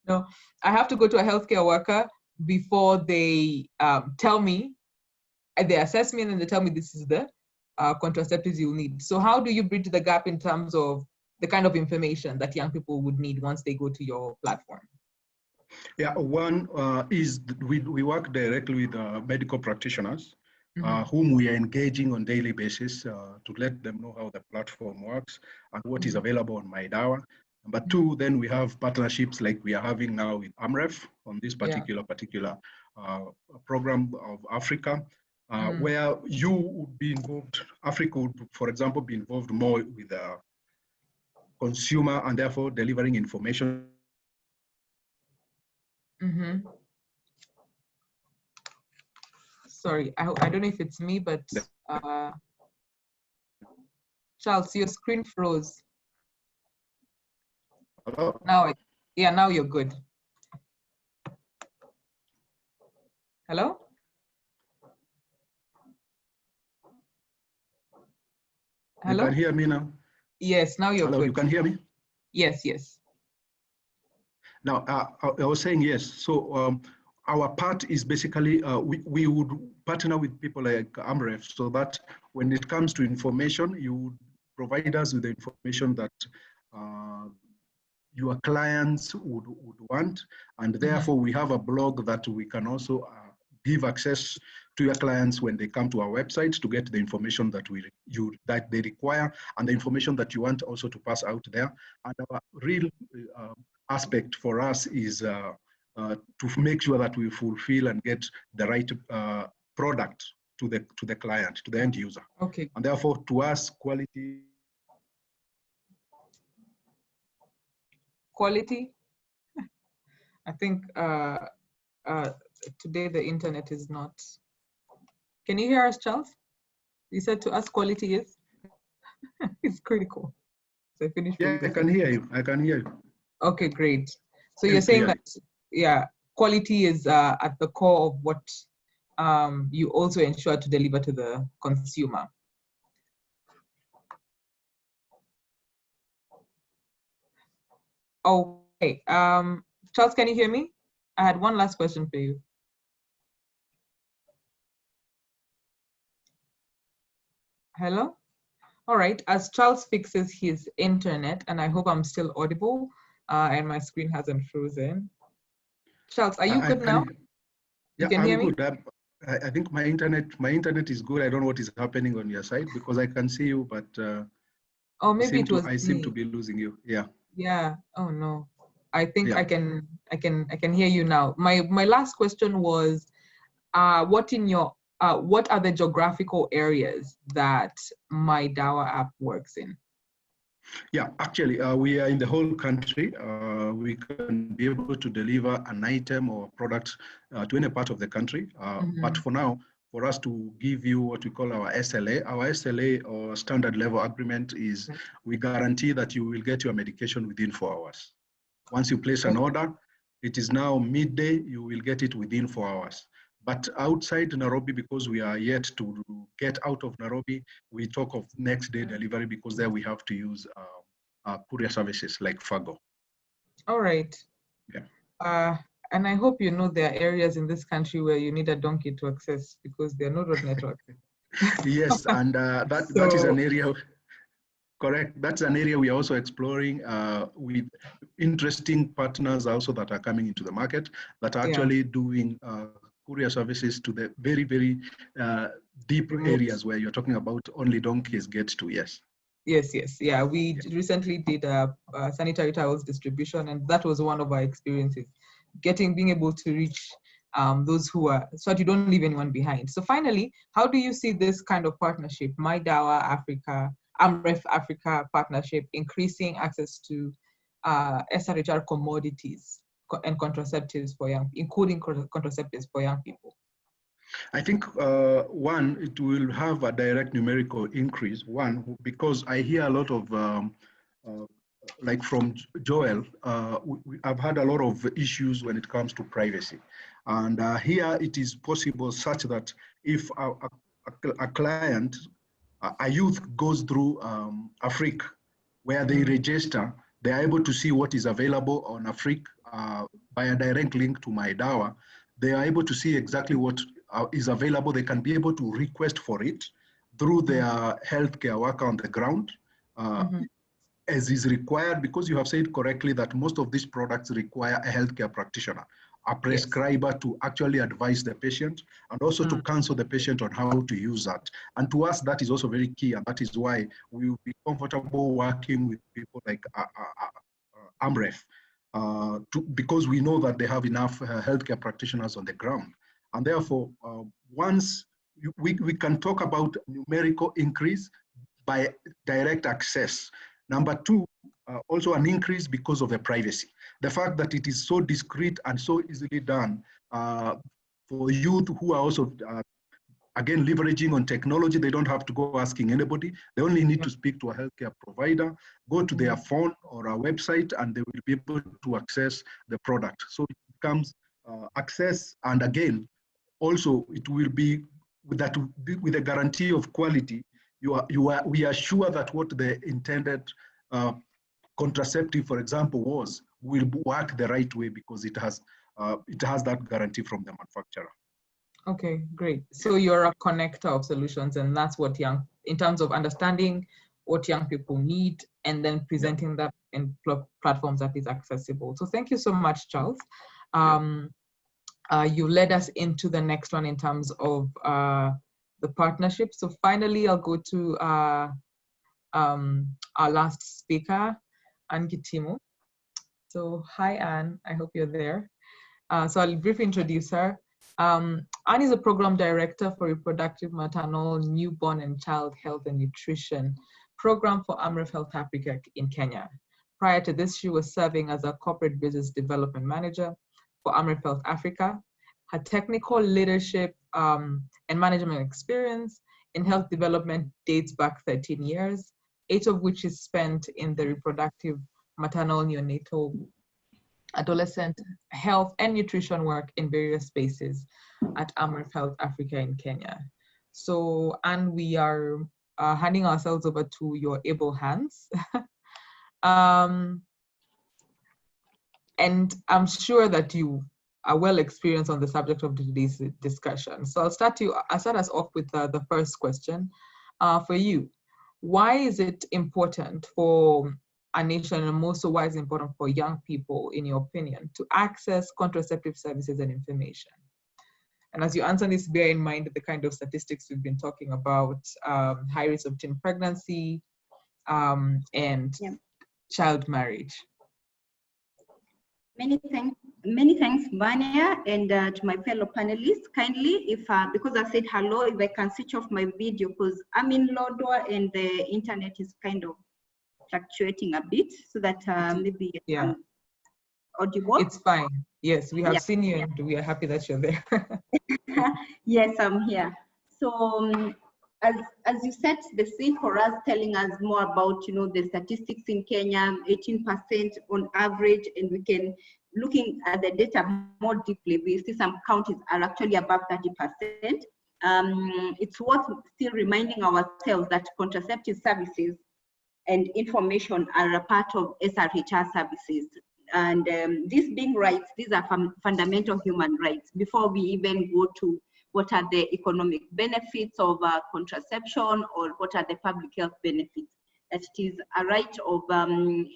No, I have to go to a healthcare worker before they tell me, they assess me and then they tell me this is the contraceptives you'll need. So how do you bridge the gap in terms of the kind of information that young people would need once they go to your platform? Yeah, one is we work directly with medical practitioners whom we are engaging on a daily basis to let them know how the platform works and what is available on MyDawa. Number two, then we have partnerships like we are having now with AMREF on this particular program of Africa, where you would be involved. Africa would, for example, be involved more with the consumer and therefore delivering information. Sorry, I don't know if it's me, but Charles, your screen froze. Hello? Now, yeah, now you're good. Hello? Hello? You can hear me now? Yes, now you're Hello, good. you can hear me? Yes, yes. Now, I was saying yes. So our part is basically, we would partner with people like AMREF so that when it comes to information, you would provide us with the information that your clients would want. And therefore, we have a blog that we can also give access to your clients when they come to our website to get the information that that they require and the information that you want also to pass out there. And our real aspect for us is to make sure that we fulfill and get the right product to the client, to the end user. Okay. And therefore, to us, quality. Quality? I think today the internet is not. Can you hear us, Charles? You said to us quality is? It's critical. So I finished. Yeah, I can hear you. I can hear you. Okay, great. So you're saying that, yeah, quality is at the core of what you also ensure to deliver to the consumer. Okay, Charles, can you hear me? I had one last question for you. Hello? All right, as Charles fixes his internet, and I hope I'm still audible and my screen hasn't frozen. Charles, are you good now? Yeah, you can hear me? Good. I think my internet is good. I don't know what is happening on your side because I can see you, but oh, maybe I seem to be losing you. Yeah. Yeah. Oh no. I think I can hear you now. My last question was, what are the geographical areas that My Dawa app works in? Yeah, actually, we are in the whole country. We can be able to deliver an item or product to any part of the country. But for now, for us to give you what we call our SLA or standard level agreement is we guarantee that you will get your medication within 4 hours. Once you place an order, it is now midday, you will get it within 4 hours. But outside Nairobi, because we are yet to get out of Nairobi, we talk of next day delivery because there we have to use courier services like Fago. All right. Yeah. And I hope you know there are areas in this country where you need a donkey to access because there are no road network. Yes, and that is an area. Correct. That's an area we are also exploring with interesting partners also that are coming into the market that are actually doing courier services to the very, very deep areas where you're talking about only donkeys get to. Yes. Yes. Yeah, we recently did a sanitary towels distribution, and that was one of our experiences, being able to reach those who are, so that you don't leave anyone behind. So finally, how do you see this kind of partnership, My Dawa Africa, AMREF Africa partnership, increasing access to SRHR commodities and contraceptives for including contraceptives for young people? I think one, it will have a direct numerical increase. One, because I hear a lot of, like from Joel, I've had a lot of issues when it comes to privacy. And here it is possible such that if a client, a youth goes through Afrique, where they register, they are able to see what is available on Afrique by a direct link to My Dawa. They are able to see exactly what is available. They can be able to request for it through their healthcare worker on the ground, as is required, because you have said correctly that most of these products require a healthcare practitioner, a prescriber to actually advise the patient and also to counsel the patient on how to use that. And to us, that is also very key. And that is why we will be comfortable working with people like AMREF, because we know that they have enough healthcare practitioners on the ground. And therefore, once we can talk about numerical increase by direct access. Number two, also an increase because of the privacy. The fact that it is so discreet and so easily done for youth who are also, again, leveraging on technology. They don't have to go asking anybody. They only need to speak to a healthcare provider, go to their phone or a website, and they will be able to access the product. So it becomes access, and again, also it will be with a guarantee of quality. We are sure that what the intended contraceptive, for example, will work the right way because it has that guarantee from the manufacturer. Okay, great. So you're a connector of solutions, and that's what in terms of understanding what young people need and then presenting that in platforms that is accessible. So thank you so much, Charles. You led us into the next one in terms of the partnership. So finally, I'll go to our last speaker, Anne Gitimo. So hi, Anne, I hope you're there. So I'll briefly introduce her. Anne is a program director for reproductive, maternal, newborn and child health and nutrition program for AMREF Health Africa in Kenya. Prior to this, she was serving as a corporate business development manager for AMREF Health Africa. Her technical leadership and management experience in health development dates back 13 years, 8 of which is spent in the reproductive, maternal, neonatal, adolescent health and nutrition work in various spaces at AMREF Health Africa in Kenya. So, and we are handing ourselves over to your able hands. And I'm sure that you are well experienced on the subject of today's discussion. So I'll start us off with the first question for you. Why is it important for a nation, and more so why is it important for young people, in your opinion, to access contraceptive services and information? And as you answer this, bear in mind the kind of statistics we've been talking about, high rates of teen pregnancy and child marriage. Many thanks, Vanya, and to my fellow panelists. Kindly, if because I said hello, if I can switch off my video, because I'm in Lodwar and the internet is kind of fluctuating a bit, so that maybe yeah, audible. It's fine. Yes, we have seen you, and we are happy that you're there. Yes, I'm here. So as you said, the C for us telling us more about the statistics in Kenya, 18% on average, and we can looking at the data more deeply. We see some counties are actually above 30%. It's worth still reminding ourselves that contraceptive services and information are a part of SRHR services. And these being rights, these are fundamental human rights. Before we even go to what are the economic benefits of contraception or what are the public health benefits, that it is a right of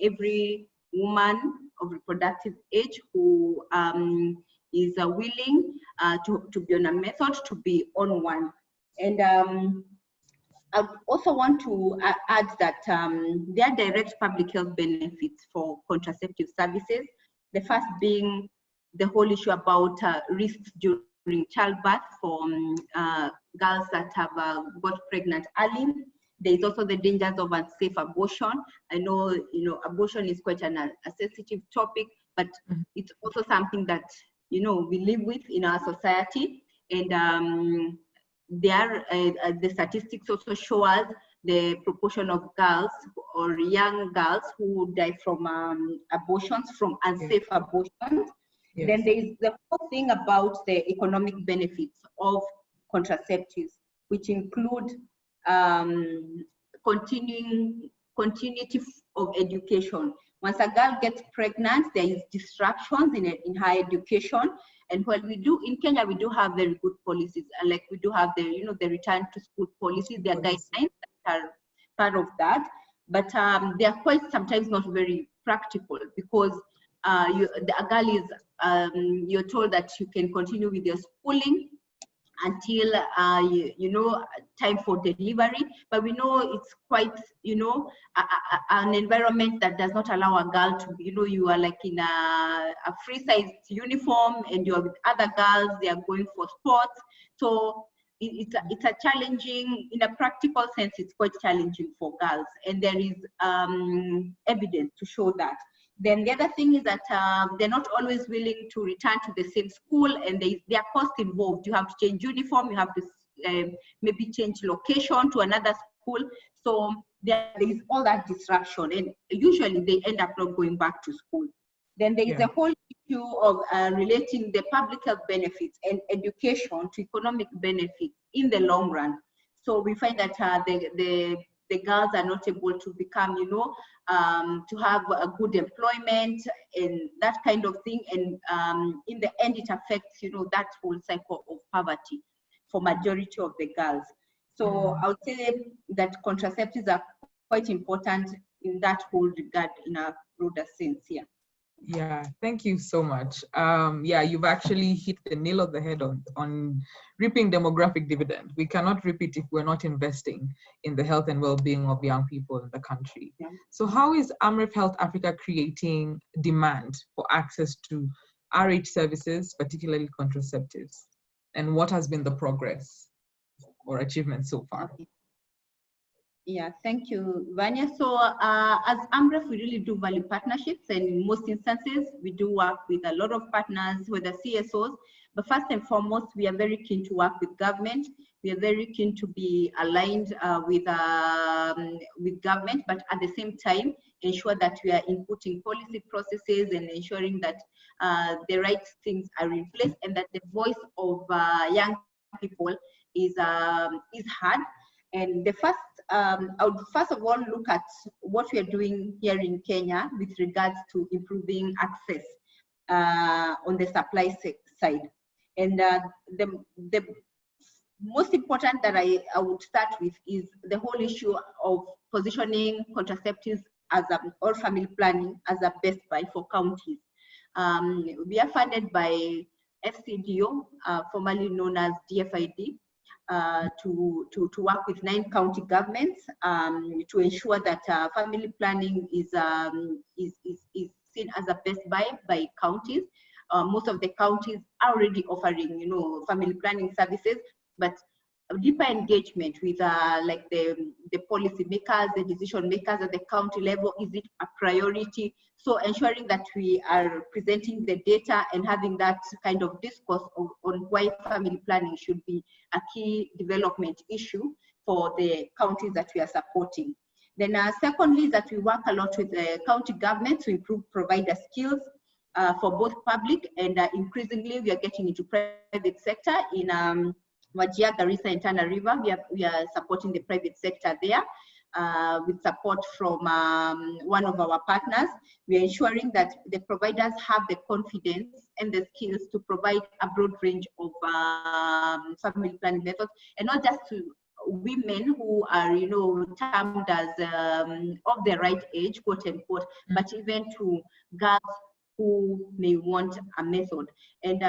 every woman of reproductive age who is willing to be on a method, to be on one. And I also want to add that there are direct public health benefits for contraceptive services. The first being the whole issue about risks during childbirth for girls that have got pregnant early. There is also the dangers of unsafe abortion. I know, abortion is quite a sensitive topic, but it's also something that, we live with in our society. And the statistics also show us the proportion of girls or young girls who die from abortions, from unsafe abortions. Yes. Then there is the whole thing about the economic benefits of contraceptives, which include continuity of education. Once a girl gets pregnant, there is distractions in her education. And while we do, in Kenya, we do have very good policies. Like we do have the, the return to school policies, there are guidelines that are part of that. But they are quite sometimes not very practical, because a girl is, you're told that you can continue with your schooling until time for delivery, but we know it's quite an environment that does not allow a girl to you are like in a free-sized uniform and you're with other girls, they are going for sports. So it's a challenging, in a practical sense, it's quite challenging for girls, and there is evidence to show that. Then the other thing is that they're not always willing to return to the same school, and there are costs involved. You have to change uniform, you have to maybe change location to another school. So there is all that disruption, and usually they end up not going back to school. Then there is a whole issue of relating the public health benefits and education to economic benefits in the long run. So we find that the girls are not able to become, to have a good employment and that kind of thing. And in the end, it affects, that whole cycle of poverty for majority of the girls. So I would say that contraceptives are quite important in that whole regard in a broader sense here. Yeah, thank you so much. Yeah, you've actually hit the nail on the head on reaping demographic dividend. We cannot reap it if we're not investing in the health and well-being of young people in the country. Yeah. So how is AMREF Health Africa creating demand for access to RH services, particularly contraceptives? And what has been the progress or achievement so far? Yeah, thank you, Vanya. So as AMREF, we really do value partnerships, and in most instances, we do work with a lot of partners, whether CSOs, but first and foremost, we are very keen to work with government. We are very keen to be aligned with government, but at the same time, ensure that we are inputting policy processes and ensuring that the right things are in place, and that the voice of young people is heard. And the first, I would first of all look at what we are doing here in Kenya with regards to improving access on the supply side. And the most important that I would start with is the whole issue of positioning contraceptives as or family planning as a best buy for counties. We are funded by FCDO, formerly known as DFID. To work with 9 county governments to ensure that family planning is seen as a best buy by counties. Most of the counties are already offering, you know, family planning services, but deeper engagement with like the policy makers, the decision makers at the county level, is it a priority? So ensuring that we are presenting the data and having that kind of discourse on why family planning should be a key development issue for the counties that we are supporting. Then secondly, that we work a lot with the county government to improve provider skills for both public and increasingly we are getting into private sector in Wajir, Garissa, and Tana River. We are supporting the private sector there with support from one of our partners. We are ensuring that the providers have the confidence and the skills to provide a broad range of family planning methods, and not just to women who are, you know, termed as of the right age, quote unquote, but even to girls who may want a method. And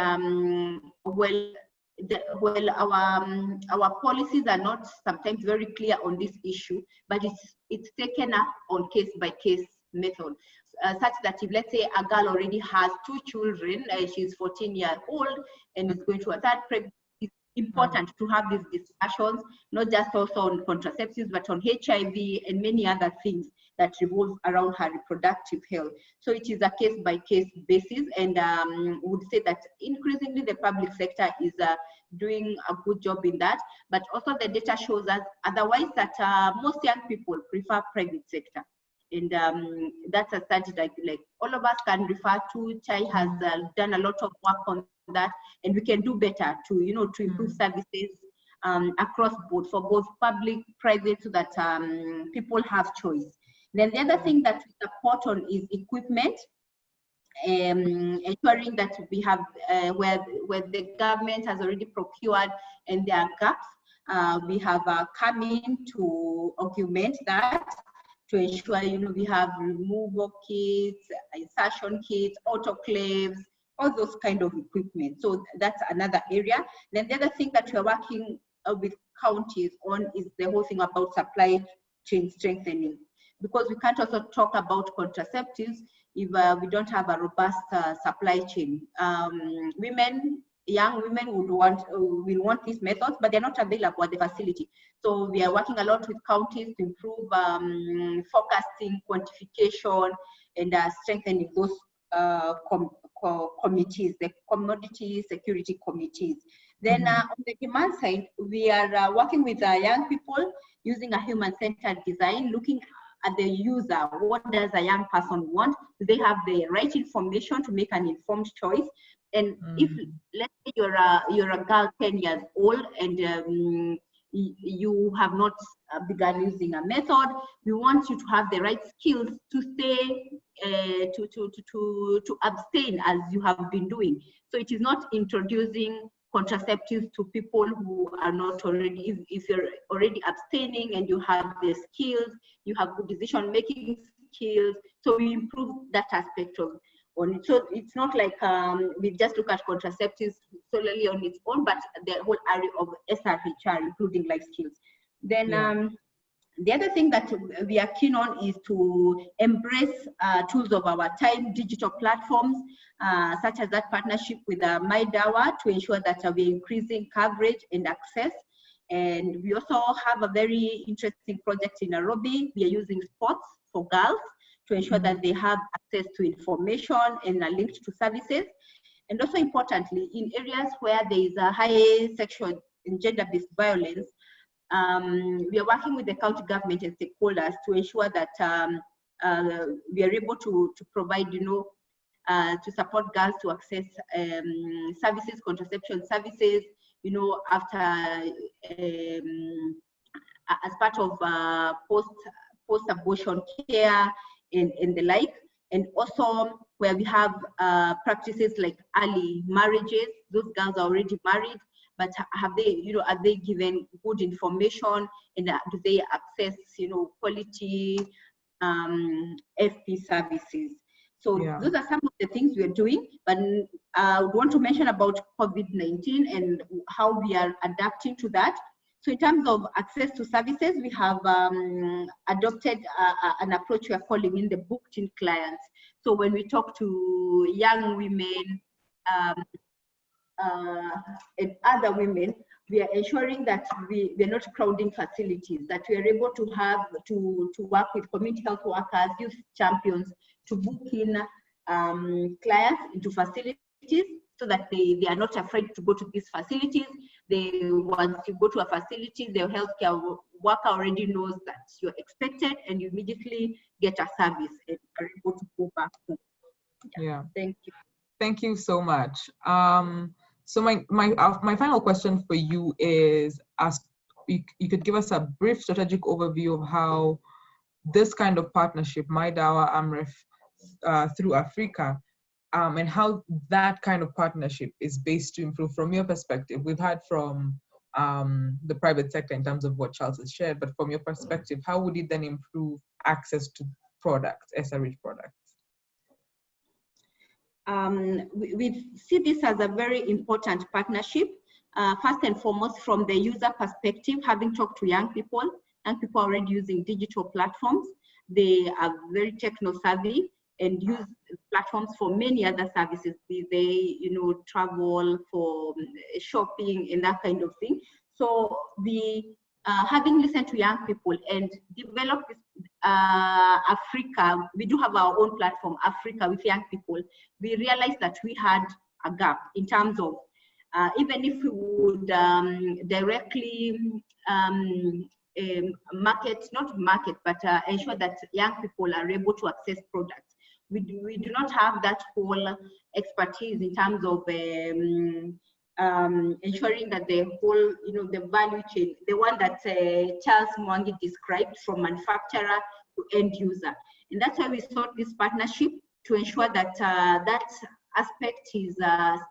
our policies are not sometimes very clear on this issue, but it's taken up on case by case method, such that if, let's say, a girl already has 2 children, she's 14 years old and is going to a 3rd pregnancy, it's important to have these discussions, not just also on contraceptives, but on HIV and many other things that revolve around her reproductive health. So it is a case-by-case basis, and would say that increasingly the public sector is doing a good job in that, but also the data shows us otherwise that most young people prefer private sector. And that's a study like all of us can refer to. Chai has done a lot of work on that, and we can do better to, you know, to improve services across board for both public, private, so that people have choice. Then the other thing that we support on is equipment, ensuring that we have where the government has already procured and there are gaps, we have come in to augment that, to ensure, you know, we have removal kits, insertion kits, autoclaves, all those kind of equipment. So that's another area. Then the other thing that we're working with counties on is the whole thing about supply chain strengthening, because we can't also talk about contraceptives if we don't have a robust supply chain. Young women will want these methods, but they're not available at the facility. So we are working a lot with counties to improve forecasting, quantification, and strengthening those committees, the commodity security committees. Then on the demand side, we are working with young people using a human-centered design, looking at the user. What does a young person want? Do they have the right information to make an informed choice? And if, let's say, you're a girl 10 years old and you have not begun using a method, we want you to have the right skills to stay, to abstain as you have been doing. So it is not introducing contraceptives to people who are not already, if you're already abstaining and you have the skills, you have good decision-making skills, so we improve that aspect of on it. So it's not like we just look at contraceptives solely on its own, but the whole area of SRHR, including life skills. Then the other thing that we are keen on is to embrace tools of our time, digital platforms, such as that partnership with MyDawa to ensure that we're increasing coverage and access. And we also have a very interesting project in Nairobi. We are using sports for girls to ensure that they have access to information and are linked to services. And also importantly, in areas where there is a high sexual and gender-based violence, we are working with the county government and stakeholders to ensure that we are able to provide, to support girls to access services, contraception services, after as part of post-abortion care and the like. And also where we have practices like early marriages. Those girls are already married, but have they, are they given good information, and do they access, quality FP services? So those are some of the things we are doing, but I would want to mention about COVID-19 and how we are adapting to that. So in terms of access to services, we have adopted an approach we are calling in the booked-in clients. So when we talk to young women and other women, we are ensuring that we're not crowding facilities, that we are able to have to work with community health workers, youth champions, to book in clients into facilities, so that they are not afraid to go to these facilities. Once you go to a facility, the healthcare worker already knows that you're expected, and you immediately get a service and are able to go back home. Yeah. Thank you. Thank you so much. So my final question for you is, you could give us a brief strategic overview of how this kind of partnership, MyDawa AMREF through Africa, and how that kind of partnership is based to improve from your perspective. We've heard from the private sector in terms of what Charles has shared, but from your perspective, how would it then improve access to products, SRH products? We see this as a very important partnership. First and foremost, from the user perspective, having talked to young people already using digital platforms. They are very techno-savvy and use platforms for many other services, be they, travel, for shopping and that kind of thing. So having listened to young people and developed this Africa, we do have our own platform, Africa with young people. We realized that we had a gap in terms of, even if we would directly ensure that young people are able to access products. We do not have that whole expertise in terms of ensuring that the whole, the value chain, the one that Charles Mwangi described, from manufacturer to end user. And that's why we sought this partnership, to ensure that that aspect is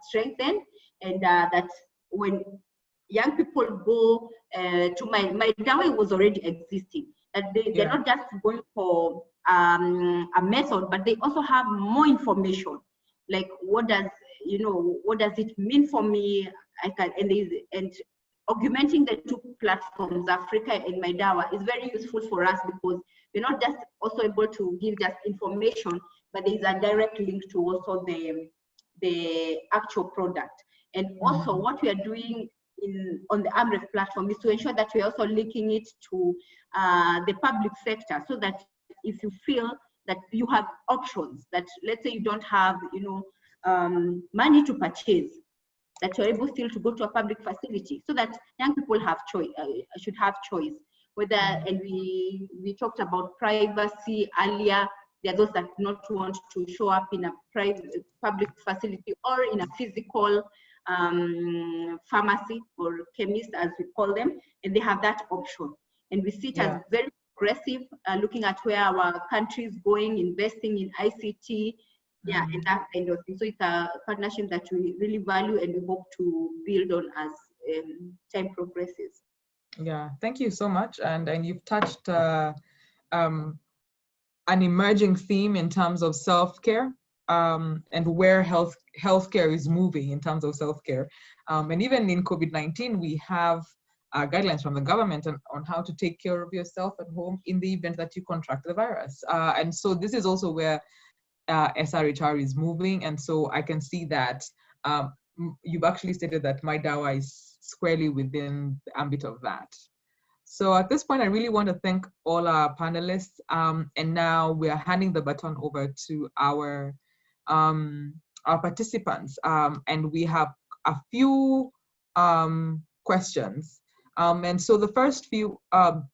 strengthened, and that when young people go to MyDawa was already existing, that they're not just going for a method, but they also have more information, like what does it mean for me? And augmenting the two platforms, Africa and MyDawa, is very useful for us, because we're not just also able to give just information, but there's a direct link to also the actual product. And also what we are doing on the AMREF platform is to ensure that we're also linking it to the public sector, so that if you feel that you have options, that let's say you don't have money to purchase, that you're able still to go to a public facility, so that young people have choice, should have choice. Whether, and we talked about privacy earlier. There are those that do not want to show up in a private public facility or in a physical pharmacy or chemist, as we call them, and they have that option. And we see it as very progressive, looking at where our country is going, investing in ICT, and that kind of thing. So it's a partnership that we really value, and we hope to build on as time progresses. Yeah, thank you so much. And you've touched an emerging theme in terms of self-care, and where healthcare is moving in terms of self-care. And even in COVID-19, we have guidelines from the government on how to take care of yourself at home in the event that you contract the virus. And so this is also where SRHR is moving. And so I can see that you've actually stated that MyDawa is squarely within the ambit of that. So at this point, I really want to thank all our panelists. And now we are handing the baton over to our participants. And we have a few questions. And so the first few, I'll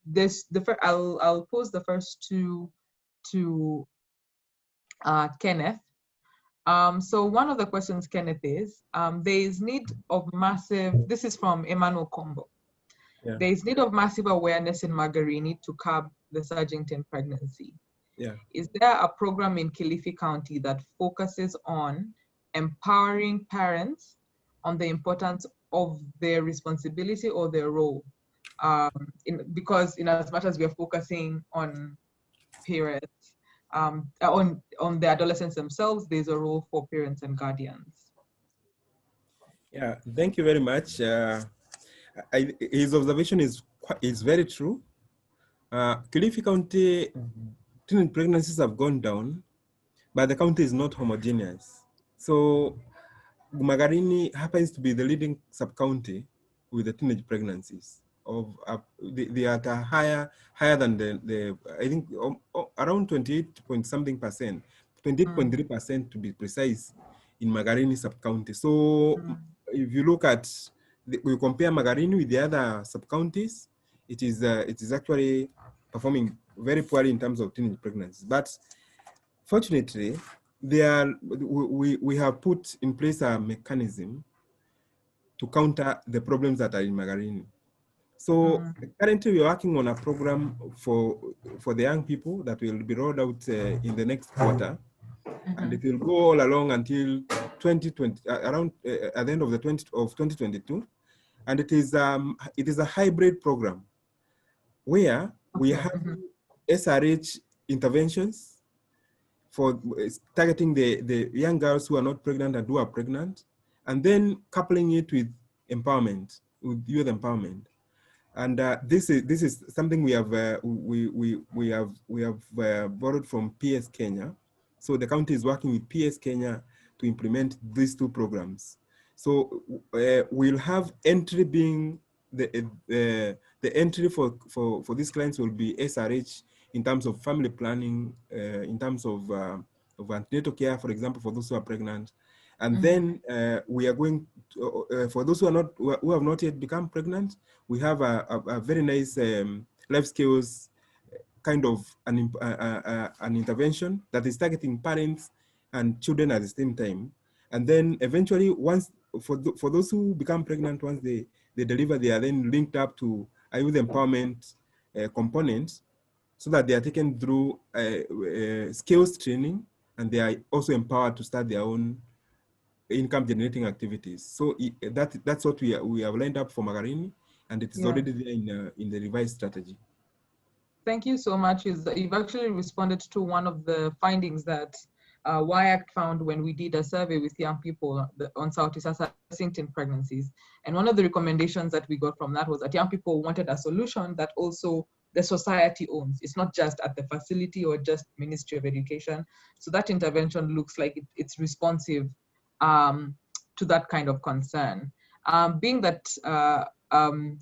pose the first two to Kenneth. So one of the questions, Kenneth, is there is need of massive, this is from Emmanuel Combo. Yeah. There is need of massive awareness in Magarini to curb the surging teen pregnancy. Yeah. Is there a program in Kilifi County that focuses on empowering parents on the importance of their responsibility or their role? Because in as much as we are focusing on parents, on the adolescents themselves, there's a role for parents and guardians. Yeah, thank you very much. his observation is very true. Kilifi County teenage pregnancies have gone down, but the county is not homogeneous. So Magarini happens to be the leading sub-county with the teenage pregnancies. They are higher than the I think around 28 point something percent, 28.3% to be precise, in Magarini sub-county. So if you look at, we compare Magarini with the other sub-counties, it is actually performing very poorly in terms of teenage pregnancies. But fortunately, we have put in place a mechanism to counter the problems that are in Magarini. So currently we're working on a program for the young people that will be rolled out in the next quarter. And it will go all along until 2020, around at the end of 2022. And it is a hybrid program where we have SRH interventions for targeting the young girls who are not pregnant and who are pregnant, and then coupling it with empowerment, with youth empowerment. And this is something we have borrowed from PS Kenya. So the county is working with PS Kenya to implement these two programs. So we'll have entry being the entry for these clients will be SRH in terms of family planning, in terms of antenatal care, for example, for those who are pregnant. And then we are going to, for those who have not yet become pregnant, we have a very nice life skills kind of an intervention that is targeting parents and children at the same time. And then eventually, once for those who become pregnant, once they deliver, they are then linked up to a youth empowerment component, so that they are taken through skills training, and they are also empowered to start their own income generating activities. So that's what we have lined up for Magarini, and it is already there in the revised strategy. Thank you so much. You've actually responded to one of the findings that WIAC found when we did a survey with young people on Southeast Asian teen pregnancies. And one of the recommendations that we got from that was that young people wanted a solution that also the society owns. It's not just at the facility or just Ministry of Education. So that intervention looks like it's responsive to that kind of concern. Being that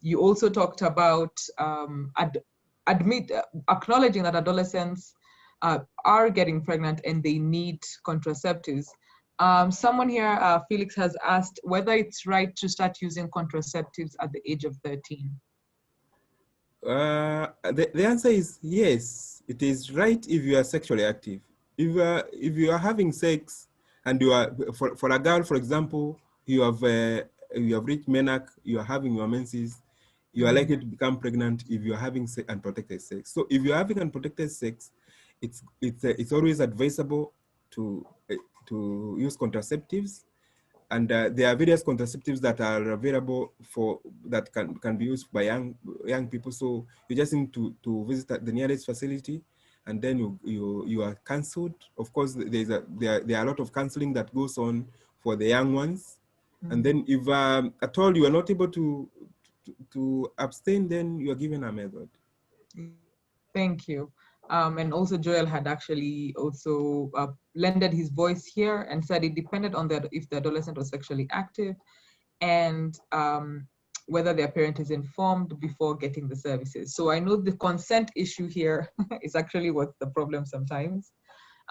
you also talked about acknowledging that adolescents are getting pregnant and they need contraceptives. Someone here, Felix, has asked whether it's right to start using contraceptives at the age of 13. The answer is yes. It is right if you are sexually active. If you are having sex and you are, for a girl, for example, you have reached menarche, you are having your menses, you are likely to become pregnant if you are having unprotected sex. So if you are having unprotected sex, it's always advisable to use contraceptives, and there are various contraceptives that are available that can be used by young people. So you just need to visit the nearest facility, and then you are counseled. Of course, there are a lot of counseling that goes on for the young ones, and then if at all you are not able to abstain, then you are given a method. Thank you. And also Joel had actually also lended his voice here and said it depended on if the adolescent was sexually active and whether their parent is informed before getting the services. So I know the consent issue here is actually what's the problem sometimes.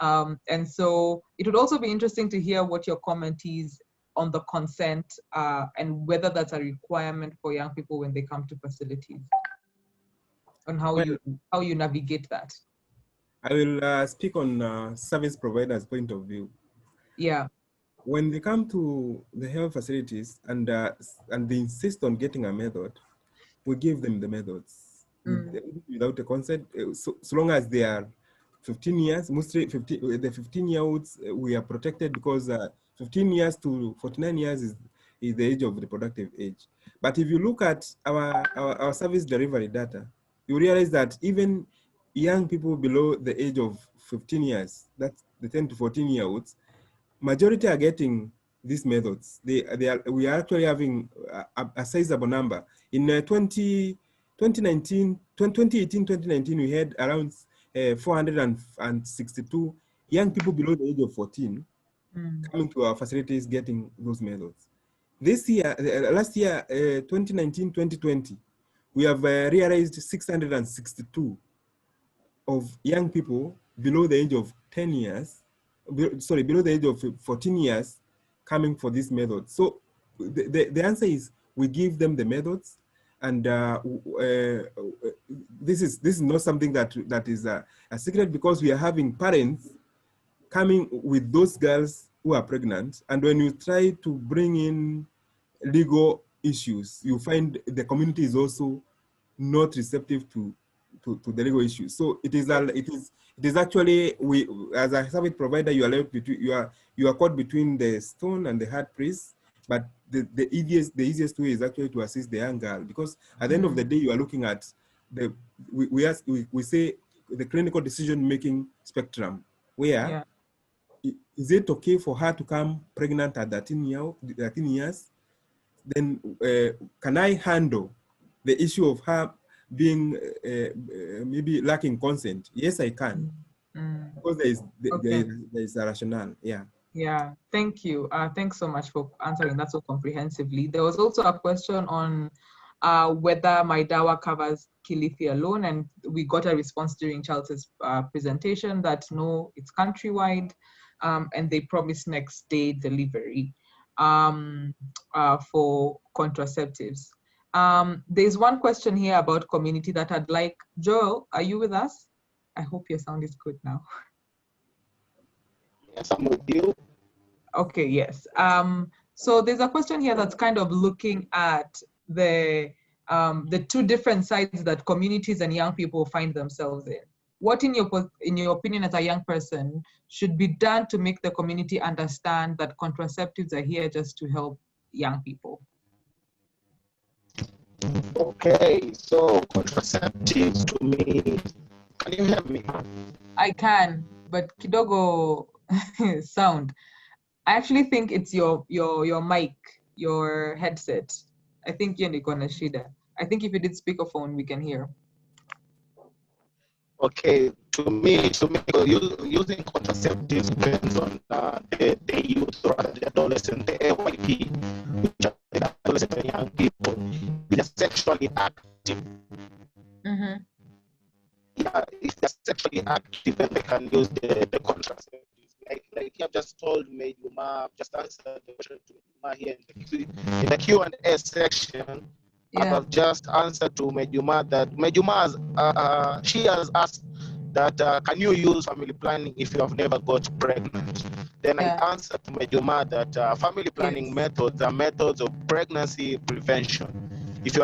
And so it would also be interesting to hear what your comment is on the consent and whether that's a requirement for young people when they come to facilities, on how you navigate that. I will speak on service providers' point of view. Yeah. When they come to the health facilities and they insist on getting a method, we give them the methods without a consent, so long as they are 15 years, mostly the 15-year-olds, we are protected because 15 years to 49 years is the age of reproductive age. But if you look at our service delivery data, you realize that even young people below the age of 15 years, that's the 10 to 14-year-olds, majority are getting these methods. We are actually having a sizable number. In 2018, 2019, we had around 462 young people below the age of 14 coming to our facilities getting those methods. This year, last year, 2019, 2020, we have realized 662 of young people below the age of 10 years, below the age of 14 years coming for this method. So the answer is we give them the methods, and this is not something that is a secret, because we are having parents coming with those girls who are pregnant, and when you try to bring in legal issues, you find the community is also not receptive to the legal issues. So it is actually, we as a service provider, you are left between, you are caught between the stone and the hard place. But the easiest way is actually to assist the young girl, because at the end of the day, you are looking at we say the clinical decision making spectrum, where is it okay for her to come pregnant at 13 years? Then can I handle the issue of her being maybe lacking consent? Yes, I can. Because there is a rationale. Yeah, thank you. Thanks so much for answering that so comprehensively. There was also a question on whether Maidawa covers Kilifi alone, and we got a response during Charles's presentation that no, it's countrywide, and they promise next day delivery for contraceptives. There's one question here about community that I'd like, Joel, are you with us? I hope your sound is good now. Yes, I'm with you. Okay, yes. So there's a question here that's kind of looking at the two different sides that communities and young people find themselves in. What, in your opinion, as a young person, should be done to make the community understand that contraceptives are here just to help young people? Okay, so contraceptives to me, can you hear me? I can, but kidogo sound. I actually think it's your mic, your headset. I think you're Nikona Shida. I think if you did speakerphone, we can hear. Okay, to me, using contraceptives depends on the youth, or the adolescent, the AYP, which are the adolescent and young people, which are sexually active. Mm-hmm. Yeah, if they're sexually active, then they can use the contraceptives. Like you have just told me, you have just answered the question to Medjuma here in the Q&A section. Yeah. I've just answered to Medjuma that Medjuma she has asked that can you use family planning if you have never got pregnant? Then I answered to Medjuma that family planning methods are methods of pregnancy prevention. If you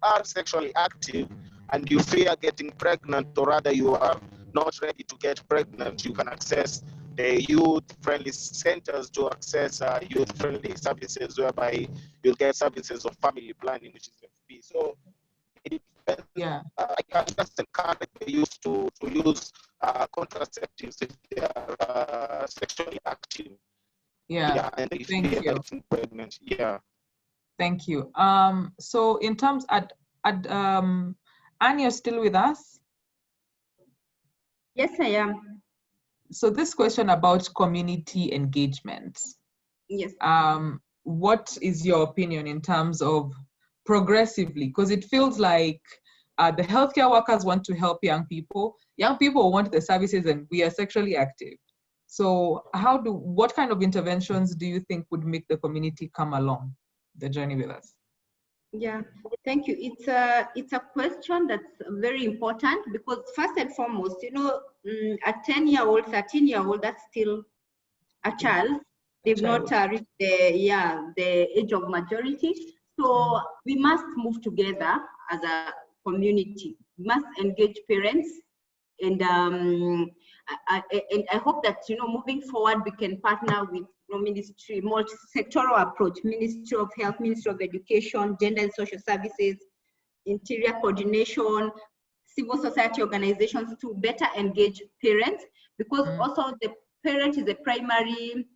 are sexually active and you fear getting pregnant, or rather you are not ready to get pregnant, you can access the youth-friendly centers to access youth-friendly services, whereby you'll get services of family planning, which is FP. So it depends. Yeah. I can just encourage the youth to use contraceptives if they are sexually active. Yeah. And if Thank they are you. getting pregnant. Yeah. Thank you. So in terms Anne, you're still with us? Yes, I am. So this question about community engagement. Yes. What is your opinion in terms of progressively? Because it feels like the healthcare workers want to help young people want the services, and we are sexually active. So what kind of interventions do you think would make the community come along the journey with us? Yeah, thank you. It's a question that's very important, because first and foremost, you know, a 10-year-old, 13-year-old, that's still a child. They've not reached the age of majority. So we must move together as a community. We must engage parents, and I hope that, you know, moving forward, we can partner with ministry, multi-sectoral approach, Ministry of Health, Ministry of Education, Gender and Social Services, Interior Coordination, civil society organizations, to better engage parents, because also the parent is a primary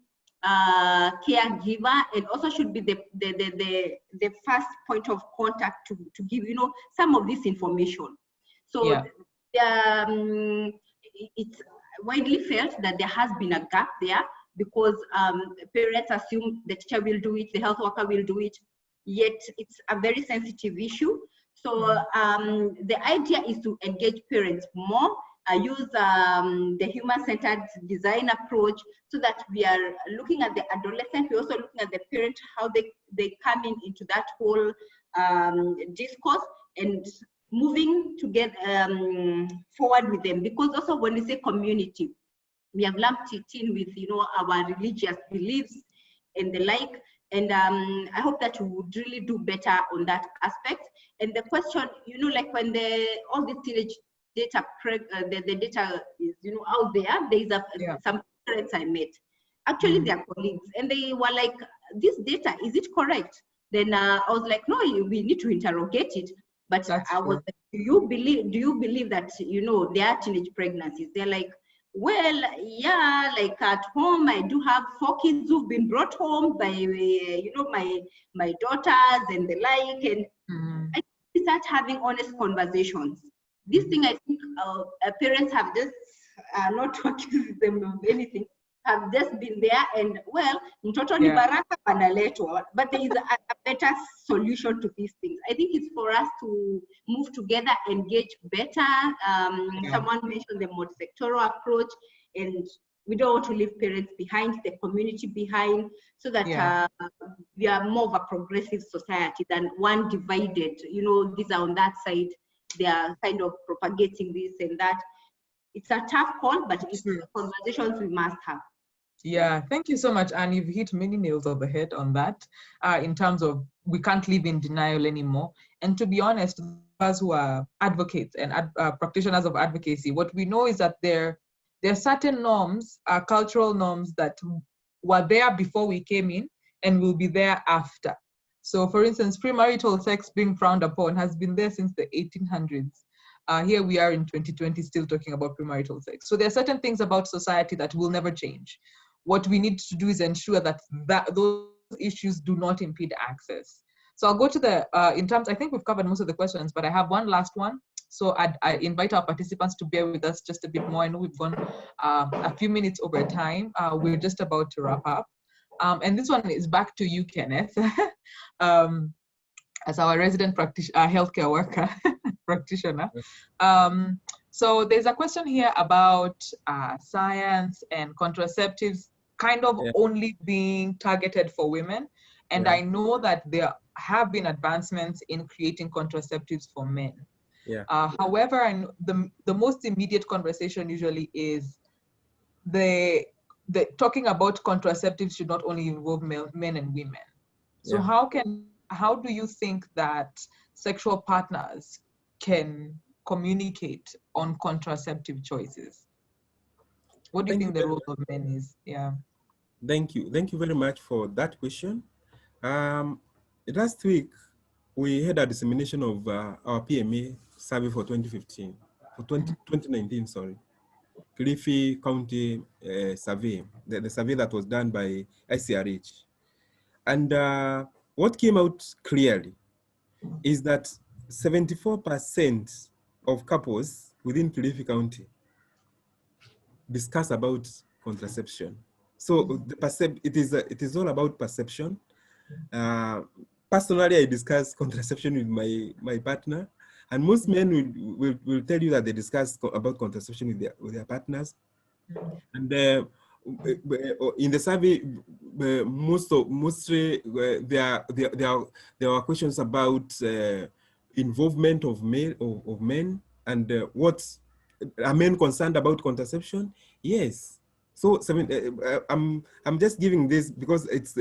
caregiver, and also should be the first point of contact to give, you know, some of this information. So it's widely felt that there has been a gap there, because parents assume the teacher will do it, the health worker will do it, yet it's a very sensitive issue. So the idea is to engage parents more, use the human-centered design approach, so that we are looking at the adolescent, we're also looking at the parent, how they come into that whole discourse, and moving to get forward with them. Because also when we say community, we have lumped it in with, you know, our religious beliefs and the like. And I hope that we would really do better on that aspect. And the question, you know, like when all the teenage data, the data is, you know, out there, there is some parents I met. Actually, they're colleagues, and they were like, this data, is it correct? Then I was like, no, we need to interrogate it. But I was like, do you believe that, you know, there are teenage pregnancies? They're like, well, yeah, like at home, I do have 4 kids who've been brought home by, you know, my daughters and the like. And I start having honest conversations. This thing, I think parents have just, not to accuse them of anything, have just been there and, well, mtoto ni baraka panaletwa, but there is a better solution to these things. I think it's for us to move together, engage better. Someone mentioned the multi-sectoral approach, and we don't want to leave parents behind, the community behind, so that we are more of a progressive society than one divided. You know, these are on that side, they are kind of propagating this and that. It's a tough call, but it's conversations we must have. Yeah, thank you so much. And you've hit many nails on the head on that, in terms of we can't live in denial anymore. And to be honest, us who are advocates and practitioners of advocacy, what we know is that there are certain norms, cultural norms, that were there before we came in and will be there after. So for instance, premarital sex being frowned upon has been there since the 1800s. Here we are in 2020 still talking about premarital sex. So there are certain things about society that will never change. What we need to do is ensure that those issues do not impede access. So I'll go to the, in terms, I think we've covered most of the questions, but I have one last one. So I invite our participants to bear with us just a bit more. I know we've gone a few minutes over time. We're just about to wrap up. And this one is back to you, Kenneth, as our resident healthcare worker, practitioner. So there's a question here about science and contraceptives kind of only being targeted for women. And I know that there have been advancements in creating contraceptives for men. However, the most immediate conversation usually is the talking about contraceptives should not only involve men and women. So how do you think that sexual partners can communicate on contraceptive choices? What do you think the role of men is? Thank you very much for that question. Last week we had a dissemination of our PMA survey for 2015, for 2019, sorry, Cliffy County survey, the survey that was done by SRH. And what came out clearly is that 74% of couples within Cliffy County discuss about contraception. So it is all about perception. Personally, I discuss contraception with my partner, and most men will tell you that they discuss about contraception with their partners. And in the survey, mostly there are questions about involvement of men, and what are men concerned about contraception? Yes. So I'm just giving this because it's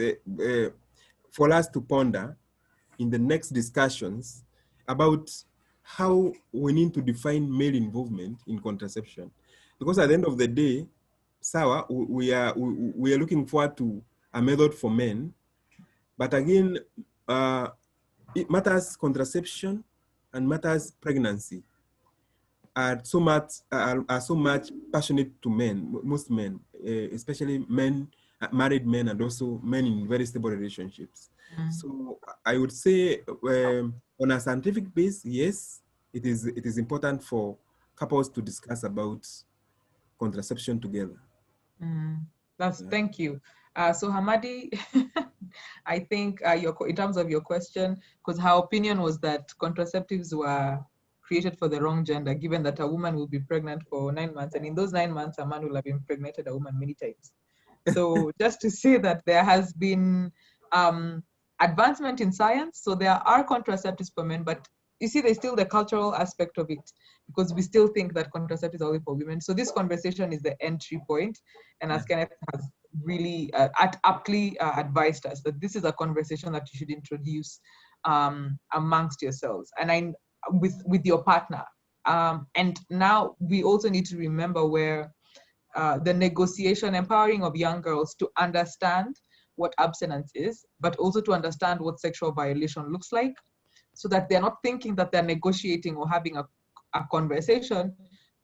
for us to ponder in the next discussions about how we need to define male involvement in contraception, because at the end of the day, Sawa, we are looking forward to a method for men, but again, it matters contraception and matters pregnancy are so much passionate to men, most men, especially men married men and also men in very stable relationships. So I would say on a scientific base, yes, it is important for couples to discuss about contraception together. Thank you. So Hamadi, I think in terms of your question, because her opinion was that contraceptives were created for the wrong gender, given that a woman will be pregnant for 9 months, and in those 9 months, a man will have impregnated a woman many times. So just to say that there has been advancement in science, so there are contraceptives for men, but you see, there's still the cultural aspect of it, because we still think that contraceptives are only for women. So this conversation is the entry point, and as Kenneth has really aptly advised us, that this is a conversation that you should introduce amongst yourselves and with your partner. And now we also need to remember where the negotiation, empowering of young girls to understand what abstinence is, but also to understand what sexual violation looks like, so that they're not thinking that they're negotiating or having a conversation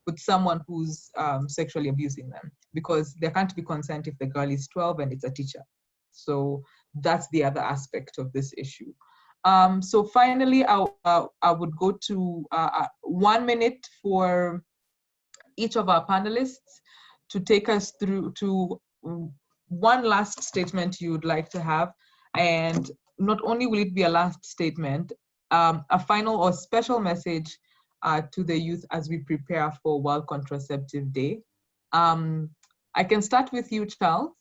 with someone who's sexually abusing them, because there can't be consent if the girl is 12 and it's a teacher. So that's the other aspect of this issue. So finally, I would go to 1 minute for each of our panelists to take us through to one last statement you would like to have. And not only will it be a last statement, a final or special message to the youth as we prepare for World Contraceptive Day. I can start with you, Charles.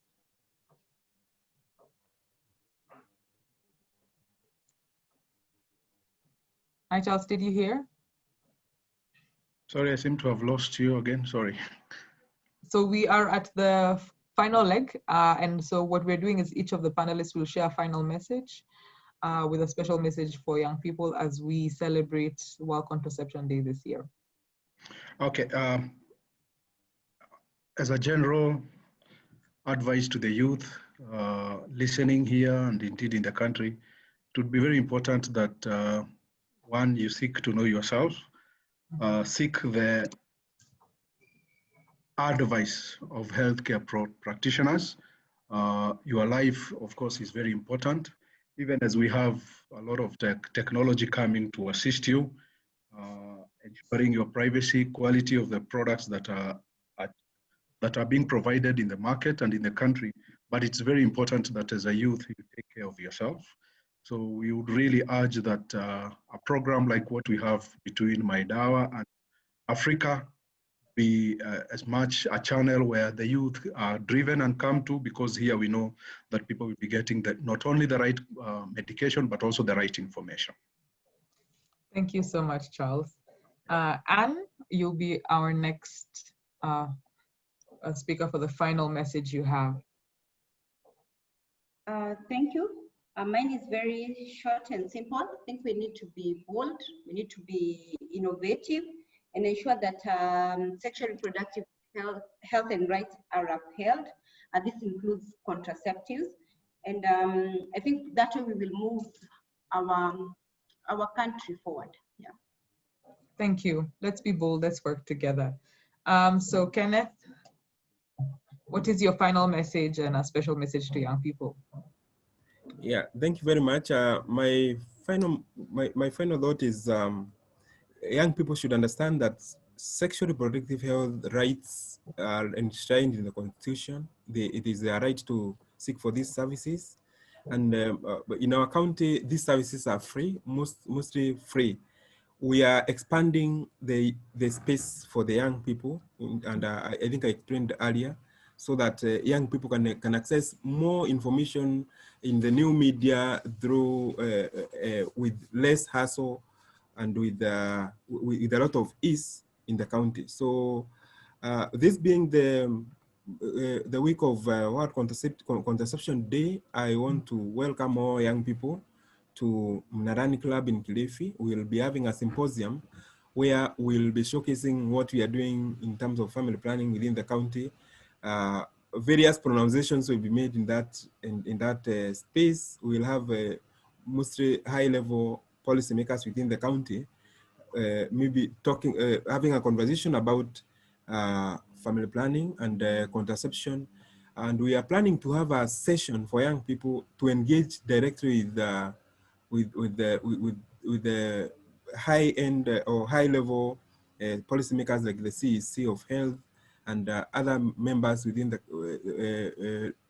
Hi, Charles, did you hear? Sorry, I seem to have lost you again, sorry. So we are at the final leg, and so what we're doing is each of the panelists will share a final message with a special message for young people as we celebrate World Contraception Day this year. Okay, as a general advice to the youth listening here and indeed in the country, it would be very important that one, you seek to know yourself, seek the advice of healthcare practitioners. Your life, of course, is very important. Even as we have a lot of technology coming to assist you, ensuring your privacy, quality of the products that are being provided in the market and in the country. But it's very important that as a youth, you take care of yourself. So we would really urge that a program like what we have between Maidawa and Africa be as much a channel where the youth are driven and come to, because here we know that people will be getting not only the right medication, but also the right information. Thank you so much, Charles. Anne, you'll be our next speaker for the final message you have. Thank you. Mine is very short and simple. I think we need to be bold, we need to be innovative, and ensure that sexual reproductive health and rights are upheld. This includes contraceptives. And I think that way we will move our country forward. Yeah. Thank you. Let's be bold, let's work together. So Kenneth, what is your final message and a special message to young people? Yeah, thank you very much. My final thought is young people should understand that sexual reproductive health rights are enshrined in the Constitution. It is their right to seek for these services. And in our county, these services are free, mostly free. We are expanding the space for the young people, and I think I explained earlier, so that young people can access more information in the new media through with less hassle and with a lot of ease in the county. So this being the week of World Contraception Day, I want to welcome all young people to Mnarani Club in Kilifi. We'll be having a symposium where we'll be showcasing what we are doing in terms of family planning within the county. Various pronunciations will be made in that space. We'll have mostly high-level policymakers within the county, maybe having a conversation about family planning and contraception, And we are planning to have a session for young people to engage directly with the high-end or high-level policymakers like the CEC of Health and other members within the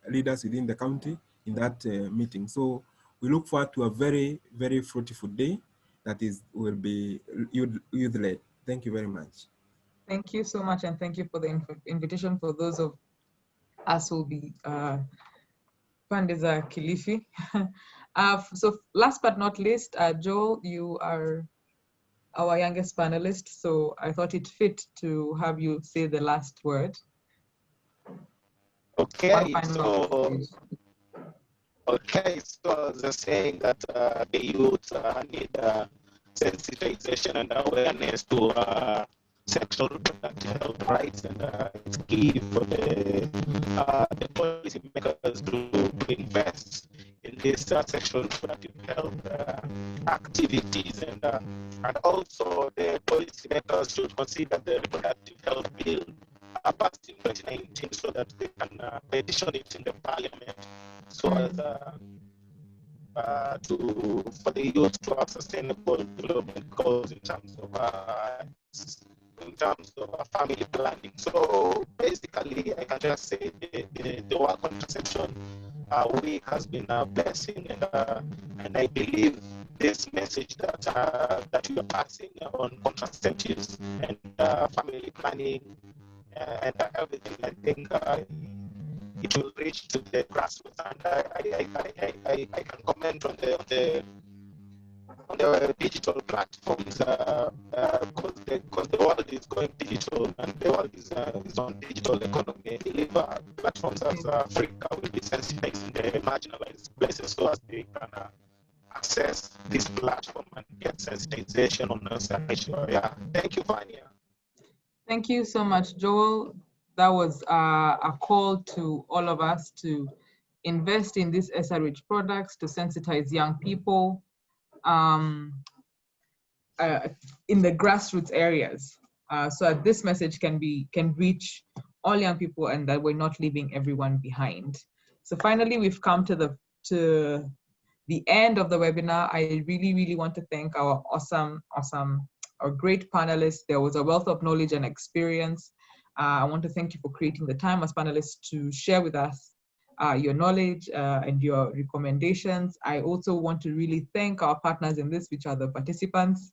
leaders within the county in that meeting. So we look forward to a very, very fruitful day that will be youth-led. Thank you very much. Thank you so much, and thank you for the invitation for those of us who will be Pandeza Kilifi. So last but not least, Joel, you are our youngest panelist, so I thought it fit to have you say the last word. Okay, so they're saying that the youth need sensitization and awareness to sexual reproductive health rights, and it's key for the policy makers to invest in this sexual reproductive health activities, and also the policy makers should consider the reproductive health bill passed in 2019 so that they can petition it in the parliament so as for the youth to have sustainable development goals in terms of family planning. So basically, I can just say the World Contraception Week has been a blessing, and I believe this message that you are passing on contraceptives and family planning and everything, I think it will reach to the grassroots, and I can comment on the digital platforms because the world is going digital and the world is on digital economy. I believe platforms as Africa will be sensitizing the marginalized places so as they can access this platform and get sensitization on SRHR. Yeah, thank you, Vania. Thank you so much, Joel. That was a call to all of us to invest in these SRH products to sensitize young people in the grassroots areas, so that this message can reach all young people and that we're not leaving everyone behind. So finally, we've come to the end of the webinar. I really want to thank our our great panelists. There was a wealth of knowledge and experience. I want to thank you for creating the time as panelists to share with us your knowledge and your recommendations. I also want to really thank our partners in this, which are the participants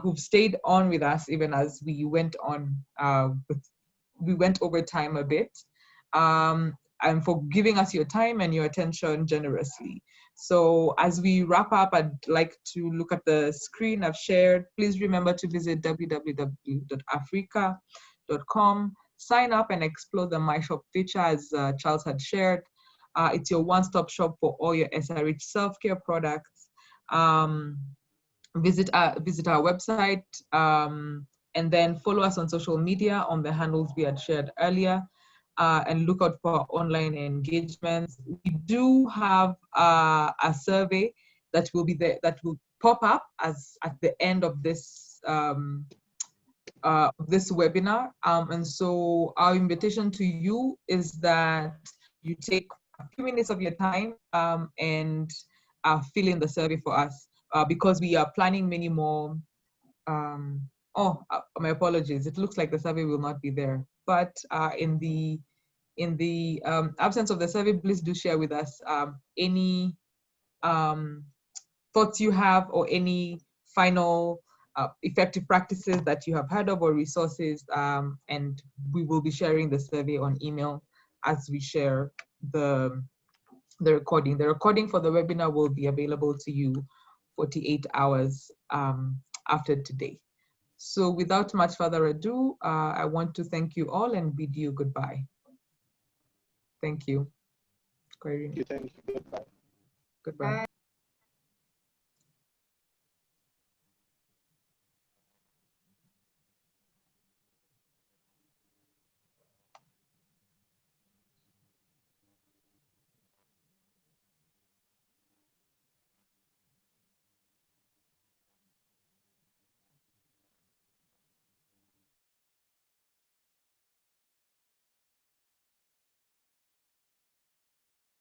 who've stayed on with us even as we went on, we went over time a bit, and for giving us your time and your attention generously. So as we wrap up, I'd like to look at the screen I've shared. Please remember to visit www.africa.com, sign up and explore the My Shop feature as Charles had shared. It's your one-stop shop for all your SRH self-care products. Visit our website and then follow us on social media on the handles we had shared earlier. And look out for online engagements. We do have a survey that will be there, that will pop up as at the end of this webinar. And so our invitation to you is that you take a few minutes of your time and fill in the survey for us because we are planning many more. My apologies. It looks like the survey will not be there. But in the absence of the survey, please do share with us any thoughts you have or any final effective practices that you have heard of or resources, and we will be sharing the survey on email as we share the recording. The recording for the webinar will be available to you 48 hours after today. So without much further ado, I want to thank you all and bid you goodbye. Thank you. Thank you. Goodbye. Goodbye.